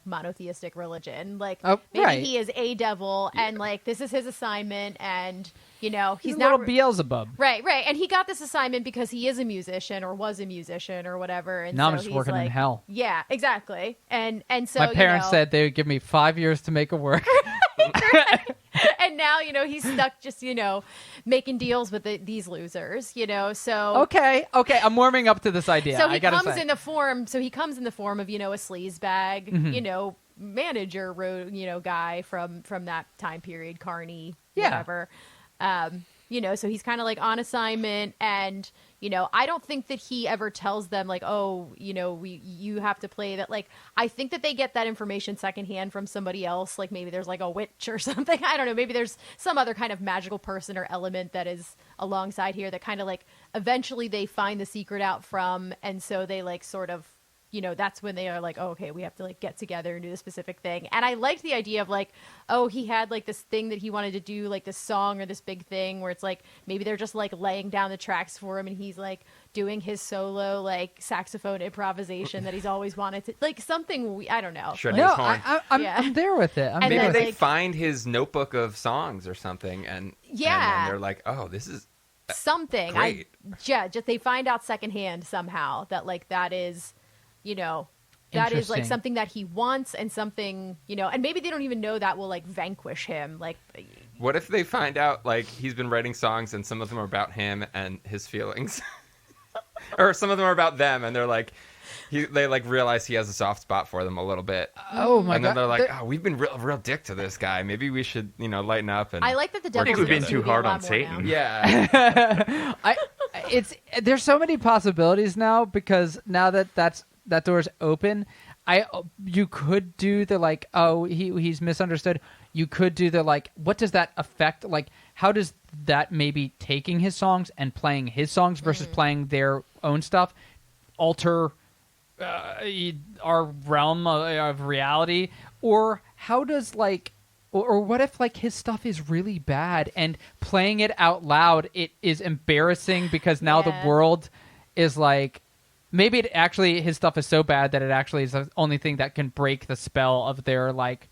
[SPEAKER 4] monotheistic religion. Like maybe
[SPEAKER 2] right.
[SPEAKER 4] he is a devil and like this is his assignment, and he's
[SPEAKER 2] He's a
[SPEAKER 4] not
[SPEAKER 2] little Beelzebub.
[SPEAKER 4] right, and he got this assignment because he is a musician or was a musician or whatever. And
[SPEAKER 2] Now I'm
[SPEAKER 4] so
[SPEAKER 2] just
[SPEAKER 4] he's
[SPEAKER 2] working in
[SPEAKER 4] like,
[SPEAKER 2] hell.
[SPEAKER 4] Yeah, exactly. And so
[SPEAKER 2] My parents said they would give me 5 years to make it work.
[SPEAKER 4] and now he's stuck just making deals with these losers. So
[SPEAKER 2] Okay, I'm warming up to this idea.
[SPEAKER 4] So
[SPEAKER 2] I
[SPEAKER 4] he
[SPEAKER 2] gotta
[SPEAKER 4] comes
[SPEAKER 2] say.
[SPEAKER 4] in the form. So he comes in the form of a sleaze bag,
[SPEAKER 2] Mm-hmm.
[SPEAKER 4] Manager, guy from that time period, Carney,
[SPEAKER 2] Yeah.
[SPEAKER 4] whatever. So he's kind of like on assignment, and I don't think that he ever tells them like, oh, you have to play that. Like, I think that they get that information secondhand from somebody else. Like maybe there's like a witch or something. I don't know. Maybe there's some other kind of magical person or element that is alongside here that kind of like eventually they find the secret out from, and so they like sort of that's when they are like, oh, okay, we have to like get together and do this specific thing. And I liked the idea of like, oh, he had like this thing that he wanted to do, like this song or this big thing where it's like maybe they're just like laying down the tracks for him and he's like doing his solo like saxophone improvisation that he's always wanted to, like something I don't know.
[SPEAKER 1] Sure.
[SPEAKER 4] Like,
[SPEAKER 2] No,
[SPEAKER 1] Horn.
[SPEAKER 2] I'm there with it.
[SPEAKER 4] And
[SPEAKER 1] Maybe
[SPEAKER 4] then,
[SPEAKER 1] they
[SPEAKER 4] like-
[SPEAKER 1] find his notebook of songs or something, and then they're like, "Oh, this is
[SPEAKER 4] something.
[SPEAKER 1] great."
[SPEAKER 4] Just they find out secondhand somehow that like that is, that is like
[SPEAKER 2] Interesting.
[SPEAKER 4] something that he wants and something, and maybe they don't even know that will like vanquish him. Like,
[SPEAKER 1] What if they find out like he's been writing songs and some of them are about him and his feelings, or some of them are about them, and they're like, they like realize he has a soft spot for them a little bit.
[SPEAKER 2] Oh my
[SPEAKER 1] And then
[SPEAKER 2] god!
[SPEAKER 1] they're like, "Oh, we've been real dick to this guy. Maybe we should, lighten up." And
[SPEAKER 4] I like that the
[SPEAKER 1] work
[SPEAKER 4] devil.
[SPEAKER 5] we've been
[SPEAKER 1] together."
[SPEAKER 5] too hard on Satan.
[SPEAKER 1] Yeah,
[SPEAKER 2] There's so many possibilities now because now that door's open, you could do the like, oh, he's misunderstood. You could do the like, what does that affect? Like, how does that maybe taking his songs and playing his songs versus playing their own stuff alter our realm of reality? Or how does like, or what if like his stuff is really bad and playing it out loud it is embarrassing because now the
[SPEAKER 4] Yeah.
[SPEAKER 2] world is like, maybe it actually his stuff is so bad that it actually is the only thing that can break the spell of their like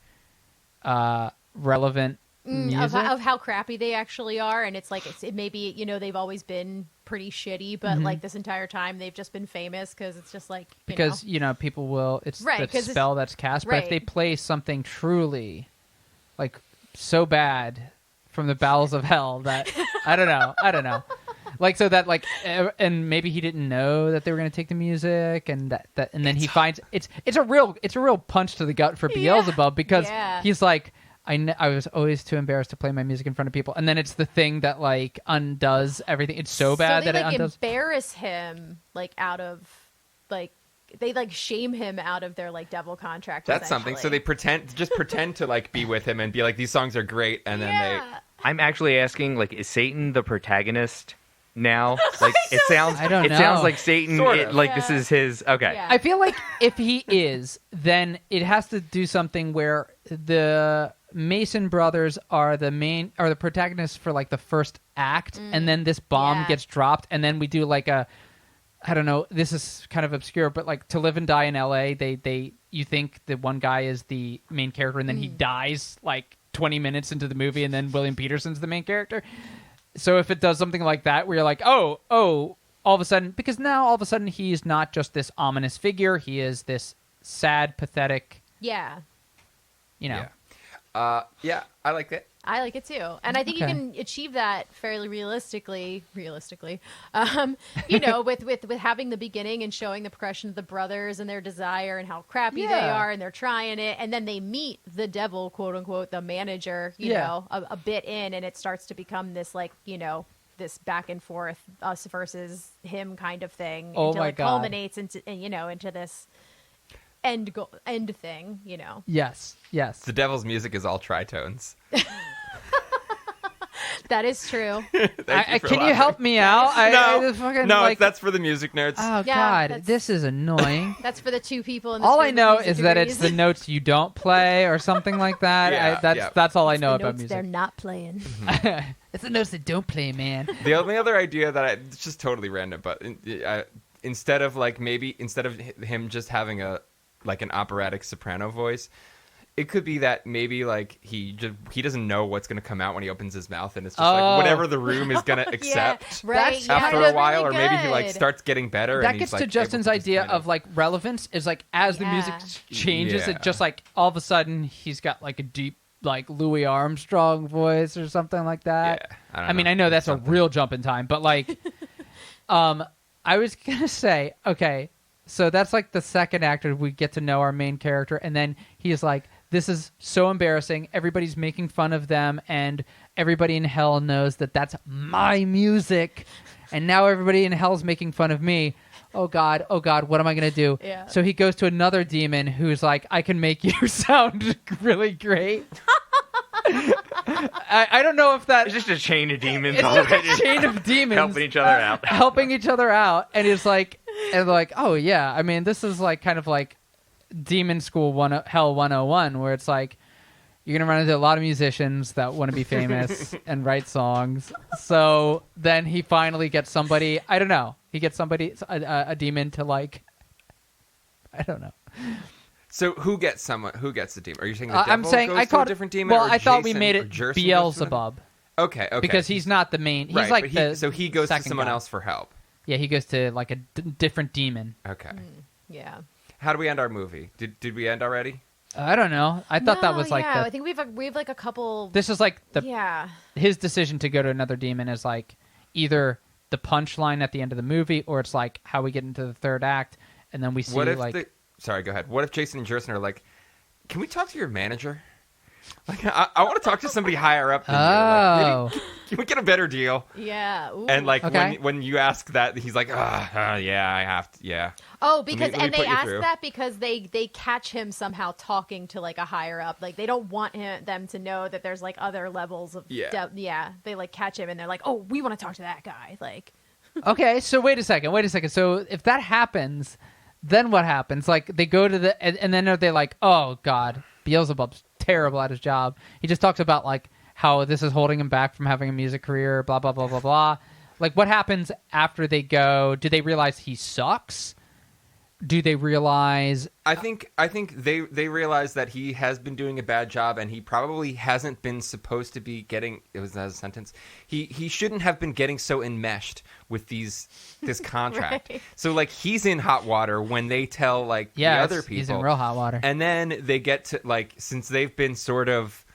[SPEAKER 2] relevant music.
[SPEAKER 4] of how crappy they actually are, and it's like it maybe they've always been pretty shitty, but like this entire time they've just been famous because it's just like
[SPEAKER 2] Because people will it's
[SPEAKER 4] Right,
[SPEAKER 2] the
[SPEAKER 4] 'cause it's-
[SPEAKER 2] spell that's cast. But if
[SPEAKER 4] right.
[SPEAKER 2] they play something truly like so bad from the bowels of hell that I don't know. Like so that like and maybe he didn't know that they were going to take the music and that and then he finds it's a real punch to the gut for Beelzebub because
[SPEAKER 4] Yeah.
[SPEAKER 2] he's like I was always too embarrassed to play my music in front of people, and then it's the thing that like undoes everything. It's so bad
[SPEAKER 4] they
[SPEAKER 2] that
[SPEAKER 4] like
[SPEAKER 2] it undoes.
[SPEAKER 4] embarrass him like out of like they like shame him out of their like devil contract.
[SPEAKER 1] that's something. So they
[SPEAKER 4] essentially.
[SPEAKER 1] pretend to like be with him and be like, "These songs are great," and then
[SPEAKER 4] yeah.
[SPEAKER 5] I'm actually asking, like, is Satan the protagonist now? Like, it sounds.
[SPEAKER 2] I don't
[SPEAKER 5] it
[SPEAKER 2] know.
[SPEAKER 5] sounds like Satan.
[SPEAKER 1] Sort of.
[SPEAKER 5] Like this
[SPEAKER 4] Yeah.
[SPEAKER 5] is his. Okay.
[SPEAKER 4] Yeah.
[SPEAKER 2] I feel like if he is, then it has to do something where the Mason brothers are the protagonists for like the first act, and then this bomb
[SPEAKER 4] Yeah.
[SPEAKER 2] gets dropped, and then we do like I don't know, this is kind of obscure, but like To Live and Die in LA, you think the one guy is the main character, and then he dies like 20 minutes into the movie, and then William Peterson's the main character. So if it does something like that, where you're like, oh, all of a sudden, because now all of a sudden he's not just this ominous figure, he is this sad, pathetic,
[SPEAKER 4] Yeah.
[SPEAKER 1] yeah, I like that.
[SPEAKER 4] I like it too, and I think you
[SPEAKER 2] Okay.
[SPEAKER 4] can achieve that fairly realistically. With having the beginning and showing the progression of the brothers and their desire and how crappy they
[SPEAKER 2] Yeah.
[SPEAKER 4] are, and they're trying it, and then they meet the devil, quote unquote, the manager,
[SPEAKER 2] Yeah.
[SPEAKER 4] a bit in, and it starts to become this like this back and forth us versus him kind of thing.
[SPEAKER 2] Oh
[SPEAKER 4] until
[SPEAKER 2] my
[SPEAKER 4] it
[SPEAKER 2] God.
[SPEAKER 4] culminates into this end thing.
[SPEAKER 2] Yes.
[SPEAKER 1] The devil's music is all tritones.
[SPEAKER 4] That is true.
[SPEAKER 2] Can you help me out?
[SPEAKER 1] That's for the music nerds.
[SPEAKER 2] Oh
[SPEAKER 4] Yeah,
[SPEAKER 2] God,
[SPEAKER 4] that's-
[SPEAKER 2] this is annoying.
[SPEAKER 4] That's for the two people in this
[SPEAKER 2] All
[SPEAKER 4] room
[SPEAKER 2] I
[SPEAKER 4] with
[SPEAKER 2] know
[SPEAKER 4] music
[SPEAKER 2] is that it's the
[SPEAKER 4] degrees.
[SPEAKER 2] notes you don't play or something like that.
[SPEAKER 1] Yeah,
[SPEAKER 2] That's all I
[SPEAKER 4] The
[SPEAKER 2] know about
[SPEAKER 4] notes they're
[SPEAKER 2] music.
[SPEAKER 4] not playing.
[SPEAKER 2] It's the notes that don't play, man.
[SPEAKER 1] The only other idea it's just totally random, but instead of him just having an operatic soprano voice, it could be that maybe like he doesn't know what's going to come out when he opens his mouth, and it's just like whatever the room is going to accept
[SPEAKER 4] right.
[SPEAKER 2] That's
[SPEAKER 1] after
[SPEAKER 2] kind
[SPEAKER 1] a while,
[SPEAKER 4] really
[SPEAKER 1] or maybe he like
[SPEAKER 4] good.
[SPEAKER 1] starts getting better.
[SPEAKER 2] That
[SPEAKER 1] and
[SPEAKER 2] gets
[SPEAKER 1] he's,
[SPEAKER 2] to
[SPEAKER 1] like,
[SPEAKER 2] Justin's
[SPEAKER 1] able to just
[SPEAKER 2] idea
[SPEAKER 1] kind
[SPEAKER 2] of like relevance is like as the music changes,
[SPEAKER 1] Yeah.
[SPEAKER 2] it just like all of a sudden he's got like a deep like Louis Armstrong voice or something like that.
[SPEAKER 1] Yeah,
[SPEAKER 2] I mean, I know that's a real jump in time, but like, I was gonna say, okay, so that's like the second actor. We get to know our main character, and then he's like, "This is so embarrassing. Everybody's making fun of them, and everybody in hell knows that that's my music, and now everybody in hell's making fun of me. Oh God, what am I gonna do?"
[SPEAKER 4] Yeah.
[SPEAKER 2] So he goes to another demon who's like, "I can make you sound really great." I don't know if that
[SPEAKER 5] It's just a chain of demons
[SPEAKER 2] it's just
[SPEAKER 5] already
[SPEAKER 2] a chain of demons
[SPEAKER 5] helping each other out.
[SPEAKER 2] helping each other out, and it's like And like, oh yeah, I mean, this is like kind of like Demon School Hell 101, where it's like you're gonna run into a lot of musicians that want to be famous and write songs. So then he finally gets somebody. I don't know. He gets somebody, a demon, to like. I don't know.
[SPEAKER 1] So who gets the demon? Are you saying the devil
[SPEAKER 2] I'm saying
[SPEAKER 1] goes
[SPEAKER 2] I
[SPEAKER 1] to
[SPEAKER 2] caught
[SPEAKER 1] a different demon?
[SPEAKER 2] Well,
[SPEAKER 1] or
[SPEAKER 2] I thought we
[SPEAKER 1] Jason
[SPEAKER 2] made
[SPEAKER 1] or
[SPEAKER 2] it
[SPEAKER 1] Jerson goes to
[SPEAKER 2] Beelzebub.
[SPEAKER 1] Okay.
[SPEAKER 2] Because he's not the main. He's
[SPEAKER 1] right,
[SPEAKER 2] like
[SPEAKER 1] so he goes to
[SPEAKER 2] second
[SPEAKER 1] someone
[SPEAKER 2] guy.
[SPEAKER 1] else for help.
[SPEAKER 2] Yeah, he goes to like a different demon.
[SPEAKER 1] Okay.
[SPEAKER 4] Yeah.
[SPEAKER 1] How do we end our movie? Did we end already?
[SPEAKER 2] I don't know. I thought that was like
[SPEAKER 4] yeah.
[SPEAKER 2] the,
[SPEAKER 4] I think we've like a couple.
[SPEAKER 2] this is like the
[SPEAKER 4] Yeah.
[SPEAKER 2] his decision to go to another demon is like either the punchline at the end of the movie or it's like how we get into the third act and then we see
[SPEAKER 1] What if
[SPEAKER 2] like
[SPEAKER 1] sorry, go ahead. What if Jason and Jerson are like, can we talk to your manager? Like, I want to talk to somebody higher up than you. Like, maybe, can we get a better deal?
[SPEAKER 4] Yeah. Ooh.
[SPEAKER 1] And like
[SPEAKER 2] Okay.
[SPEAKER 1] when you ask that, he's like, yeah, I have to, yeah.
[SPEAKER 4] Oh, because
[SPEAKER 1] let me
[SPEAKER 4] and they
[SPEAKER 1] put you
[SPEAKER 4] ask
[SPEAKER 1] through.
[SPEAKER 4] that because they catch him somehow talking to like a higher up. Like they don't want them to know that there's like other levels of
[SPEAKER 1] Yeah.
[SPEAKER 4] They like catch him and they're like, oh, we want to talk to that guy. Like
[SPEAKER 2] okay, so wait a second. So if that happens, then what happens? Like they go to the and then are they like, oh God, Beelzebub's terrible at his job. He just talks about like how this is holding him back from having a music career, blah blah blah blah blah. Like what happens after they go? Do they realize he sucks? Do they realize?
[SPEAKER 1] I think they realize that he has been doing a bad job, and he probably hasn't been supposed to be getting. It was a sentence. He shouldn't have been getting so enmeshed with this contract.
[SPEAKER 4] Right.
[SPEAKER 1] So like he's in hot water when they tell like the other people.
[SPEAKER 2] He's in real hot water.
[SPEAKER 1] And then they get to like since they've been sort of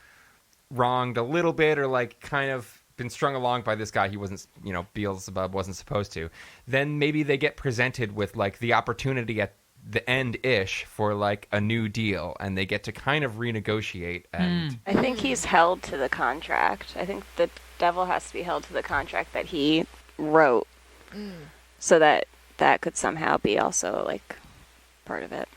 [SPEAKER 1] wronged a little bit or like kind of been strung along by this guy he wasn't, Beelzebub wasn't supposed to, then maybe they get presented with like the opportunity at the end-ish for like a new deal and they get to kind of renegotiate and
[SPEAKER 3] I think he's held to the contract. I think the devil has to be held to the contract that he wrote so that could somehow be also like part of it.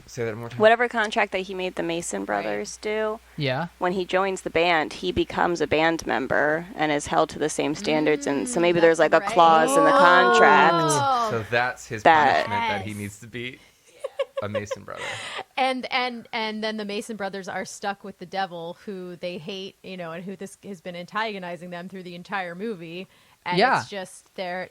[SPEAKER 1] say that one more time.
[SPEAKER 3] Whatever contract that he made the Mason brothers do,
[SPEAKER 2] Yeah.
[SPEAKER 3] when he joins the band, he becomes a band member and is held to the same standards. And so maybe there's like a clause in the contract.
[SPEAKER 1] So that's his
[SPEAKER 3] That-
[SPEAKER 1] punishment that he needs to be a Mason brother.
[SPEAKER 4] and then the Mason brothers are stuck with the devil, who they hate, and who this has been antagonizing them through the entire movie. And
[SPEAKER 2] Yeah.
[SPEAKER 4] it's just their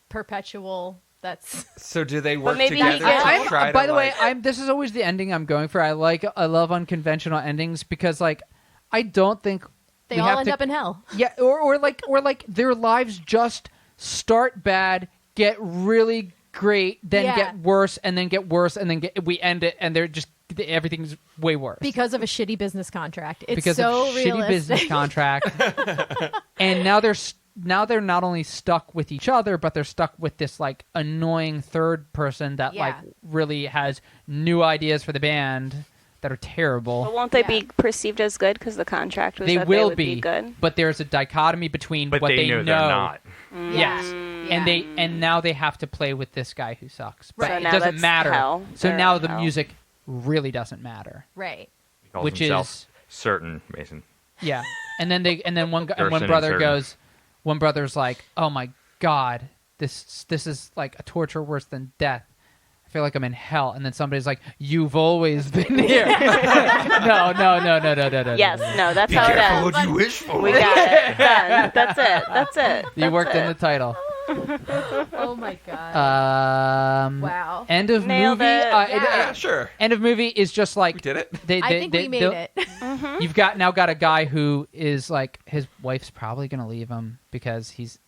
[SPEAKER 4] perpetual. That's
[SPEAKER 1] So do they work
[SPEAKER 3] maybe he
[SPEAKER 1] together
[SPEAKER 3] gets-
[SPEAKER 1] to try to
[SPEAKER 2] by the way,
[SPEAKER 1] like-
[SPEAKER 2] this is always the ending I'm going for. I love unconventional endings because like I don't think
[SPEAKER 4] they
[SPEAKER 2] we
[SPEAKER 4] all
[SPEAKER 2] have
[SPEAKER 4] end
[SPEAKER 2] to,
[SPEAKER 4] up in hell.
[SPEAKER 2] Yeah, or like their lives just start bad, get really great, then
[SPEAKER 4] Yeah.
[SPEAKER 2] get worse, and then get worse, and then we end it, and they're just everything's way worse
[SPEAKER 4] Because of a shitty business contract. It's
[SPEAKER 2] because
[SPEAKER 4] so
[SPEAKER 2] of
[SPEAKER 4] realistic.
[SPEAKER 2] shitty business contract. And now they're not only stuck with each other, but they're stuck with this like annoying third person that like
[SPEAKER 4] Yeah.
[SPEAKER 2] really has new ideas for the band that are terrible.
[SPEAKER 3] But won't they
[SPEAKER 4] Yeah.
[SPEAKER 3] be perceived as good because the contract was
[SPEAKER 2] They
[SPEAKER 3] that
[SPEAKER 2] will
[SPEAKER 3] they would be good?
[SPEAKER 2] but there's a dichotomy between
[SPEAKER 5] But
[SPEAKER 2] what
[SPEAKER 5] they know they're not.
[SPEAKER 2] Yes,
[SPEAKER 4] Yeah.
[SPEAKER 2] and now they have to play with this guy who sucks. But
[SPEAKER 3] So
[SPEAKER 2] it
[SPEAKER 3] now
[SPEAKER 2] doesn't
[SPEAKER 3] that's
[SPEAKER 2] matter.
[SPEAKER 3] hell.
[SPEAKER 2] So
[SPEAKER 3] They're
[SPEAKER 2] now
[SPEAKER 3] in
[SPEAKER 2] the
[SPEAKER 3] hell.
[SPEAKER 2] music really doesn't matter.
[SPEAKER 4] Right.
[SPEAKER 5] He calls
[SPEAKER 2] Which
[SPEAKER 5] himself
[SPEAKER 2] is-
[SPEAKER 5] certain Mason.
[SPEAKER 2] Yeah, and then one
[SPEAKER 5] Jerson
[SPEAKER 2] brother
[SPEAKER 5] and
[SPEAKER 2] goes, one brother's like, "Oh my God, this is like a torture worse than death. I feel like I'm in hell." And then somebody's like, "You've always been here." No.
[SPEAKER 3] Yes, no, that's how it ends.
[SPEAKER 1] what you wish for.
[SPEAKER 3] We got it. Done. That's it.
[SPEAKER 2] You worked in the title.
[SPEAKER 4] Oh my god. Wow.
[SPEAKER 2] End of
[SPEAKER 3] Nailed
[SPEAKER 2] movie.
[SPEAKER 3] it.
[SPEAKER 1] Yeah, sure.
[SPEAKER 2] End of movie is just like
[SPEAKER 1] We did it.
[SPEAKER 2] They,
[SPEAKER 4] I think we made it.
[SPEAKER 2] You've got a guy who is like his wife's probably gonna leave him because he's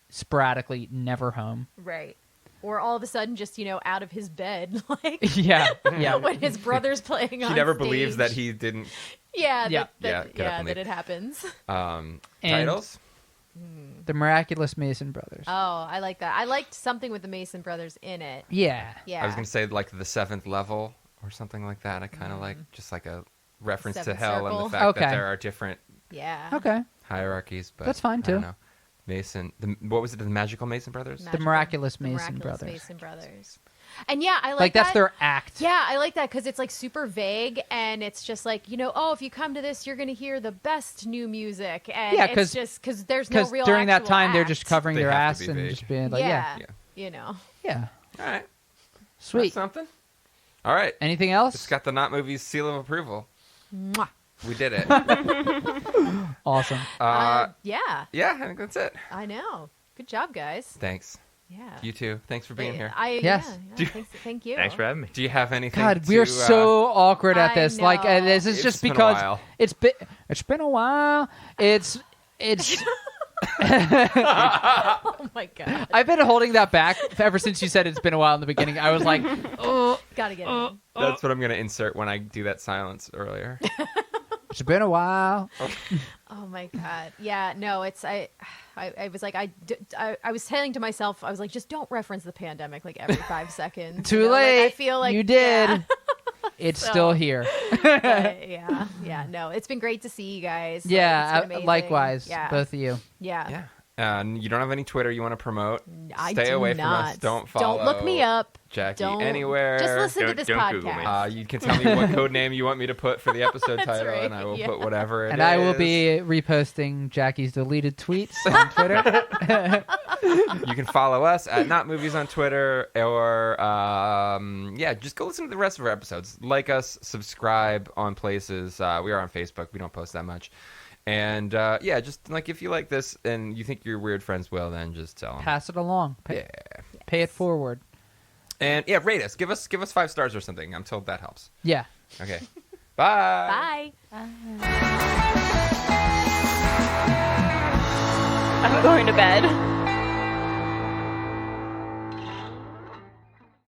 [SPEAKER 2] sporadically never home.
[SPEAKER 4] Right. Or all of a sudden just, out of his bed, like
[SPEAKER 2] Yeah.
[SPEAKER 4] when his brother's playing on
[SPEAKER 1] He never
[SPEAKER 4] stage.
[SPEAKER 1] believes that he didn't.
[SPEAKER 4] Yeah,
[SPEAKER 2] Yeah.
[SPEAKER 4] that,
[SPEAKER 1] Get up and
[SPEAKER 4] that
[SPEAKER 1] leave.
[SPEAKER 4] it happens.
[SPEAKER 2] And-
[SPEAKER 1] Titles?
[SPEAKER 2] The Miraculous Mason Brothers.
[SPEAKER 4] Oh, I like that. I liked something with the Mason brothers in it.
[SPEAKER 2] Yeah.
[SPEAKER 4] Yeah.
[SPEAKER 1] I was going to say like the seventh level or something like that. I kind of like just like a reference to
[SPEAKER 4] Seventh
[SPEAKER 1] hell and
[SPEAKER 4] circle.
[SPEAKER 1] the fact
[SPEAKER 2] Okay.
[SPEAKER 1] that there are different
[SPEAKER 4] Yeah.
[SPEAKER 2] Okay.
[SPEAKER 1] hierarchies. But
[SPEAKER 2] That's fine,
[SPEAKER 1] I don't
[SPEAKER 2] too.
[SPEAKER 1] know. Mason. What was it? The Magical Mason Brothers?
[SPEAKER 2] The Miraculous
[SPEAKER 4] The
[SPEAKER 2] Mason
[SPEAKER 4] Miraculous
[SPEAKER 2] Brothers.
[SPEAKER 4] Mason brothers. And yeah, I like
[SPEAKER 2] Like that's
[SPEAKER 4] that.
[SPEAKER 2] their act.
[SPEAKER 4] Yeah, I like that because it's like super vague and it's just like, if you come to this, you're going to hear the best new music. And
[SPEAKER 2] Yeah,
[SPEAKER 4] it's just because there's no
[SPEAKER 2] Because
[SPEAKER 4] real
[SPEAKER 2] during that
[SPEAKER 4] actual
[SPEAKER 2] time they're
[SPEAKER 4] act.
[SPEAKER 2] just covering
[SPEAKER 1] They
[SPEAKER 2] their
[SPEAKER 1] have
[SPEAKER 2] ass
[SPEAKER 1] to be
[SPEAKER 2] and
[SPEAKER 1] vague.
[SPEAKER 2] just being like, yeah.
[SPEAKER 1] Yeah.
[SPEAKER 4] You know.
[SPEAKER 2] Yeah.
[SPEAKER 1] All right.
[SPEAKER 2] Sweet.
[SPEAKER 1] That's something. All right.
[SPEAKER 2] Anything else?
[SPEAKER 1] It's got the Not Movies seal of approval.
[SPEAKER 4] Mwah.
[SPEAKER 1] We did it.
[SPEAKER 2] Awesome.
[SPEAKER 4] Yeah,
[SPEAKER 1] Yeah, I think that's it.
[SPEAKER 4] I know. Good job, guys.
[SPEAKER 1] Thanks.
[SPEAKER 4] Yeah.
[SPEAKER 1] You too. Thanks for being here.
[SPEAKER 2] Yes.
[SPEAKER 4] Thank you.
[SPEAKER 5] Thanks for having me.
[SPEAKER 1] Do you have anything?
[SPEAKER 2] God, we are so awkward at
[SPEAKER 4] I
[SPEAKER 2] this. Like,
[SPEAKER 4] know.
[SPEAKER 2] this is
[SPEAKER 1] It's
[SPEAKER 2] just
[SPEAKER 1] been a
[SPEAKER 2] because
[SPEAKER 1] while.
[SPEAKER 2] it's been a while. It's.
[SPEAKER 4] Oh my god.
[SPEAKER 2] I've been holding that back ever since you said it's been a while in the beginning. I was like, oh,
[SPEAKER 4] Gotta get in.
[SPEAKER 1] That's what I'm gonna insert when I do that silence earlier.
[SPEAKER 2] it's been a while.
[SPEAKER 4] Oh my god. Yeah. No. It's I was like I was saying to myself, I was like, just don't reference the pandemic like every 5 seconds.
[SPEAKER 2] Too
[SPEAKER 4] you know?
[SPEAKER 2] late.
[SPEAKER 4] Like, I feel like
[SPEAKER 2] you did.
[SPEAKER 4] Yeah.
[SPEAKER 2] It's
[SPEAKER 4] So-
[SPEAKER 2] still here.
[SPEAKER 4] But, yeah. No, it's been great to see you guys. Like,
[SPEAKER 2] Yeah,
[SPEAKER 4] it's been amazing.
[SPEAKER 2] likewise,
[SPEAKER 4] Yeah.
[SPEAKER 2] both of you.
[SPEAKER 4] Yeah.
[SPEAKER 1] Yeah. You don't have any Twitter you want to promote?
[SPEAKER 4] I
[SPEAKER 1] Stay
[SPEAKER 4] do
[SPEAKER 1] away
[SPEAKER 4] not.
[SPEAKER 1] from us. Don't follow.
[SPEAKER 4] Don't look me up.
[SPEAKER 1] Jackie
[SPEAKER 4] Don't
[SPEAKER 1] anywhere.
[SPEAKER 4] Just listen to
[SPEAKER 5] Don't-
[SPEAKER 4] this
[SPEAKER 5] don't
[SPEAKER 4] podcast.
[SPEAKER 5] Google me.
[SPEAKER 1] You can tell me what code name you want me to put for the episode
[SPEAKER 4] That's
[SPEAKER 1] title,
[SPEAKER 4] right,
[SPEAKER 1] and I will
[SPEAKER 4] yeah.
[SPEAKER 1] put whatever it is.
[SPEAKER 2] And I will be reposting Jackie's deleted tweets on Twitter.
[SPEAKER 1] You can follow us at Not Movies on Twitter, or just go listen to the rest of our episodes. Like us, subscribe on places. We are on Facebook. We don't post that much. And just like if you like this and you think your weird friends will, then just tell them.
[SPEAKER 2] Pass it along. Pay it forward.
[SPEAKER 1] And rate us. Give us 5 stars or something. I'm told that helps.
[SPEAKER 2] Yeah.
[SPEAKER 1] Okay. Bye.
[SPEAKER 4] Bye.
[SPEAKER 3] I'm going to bed.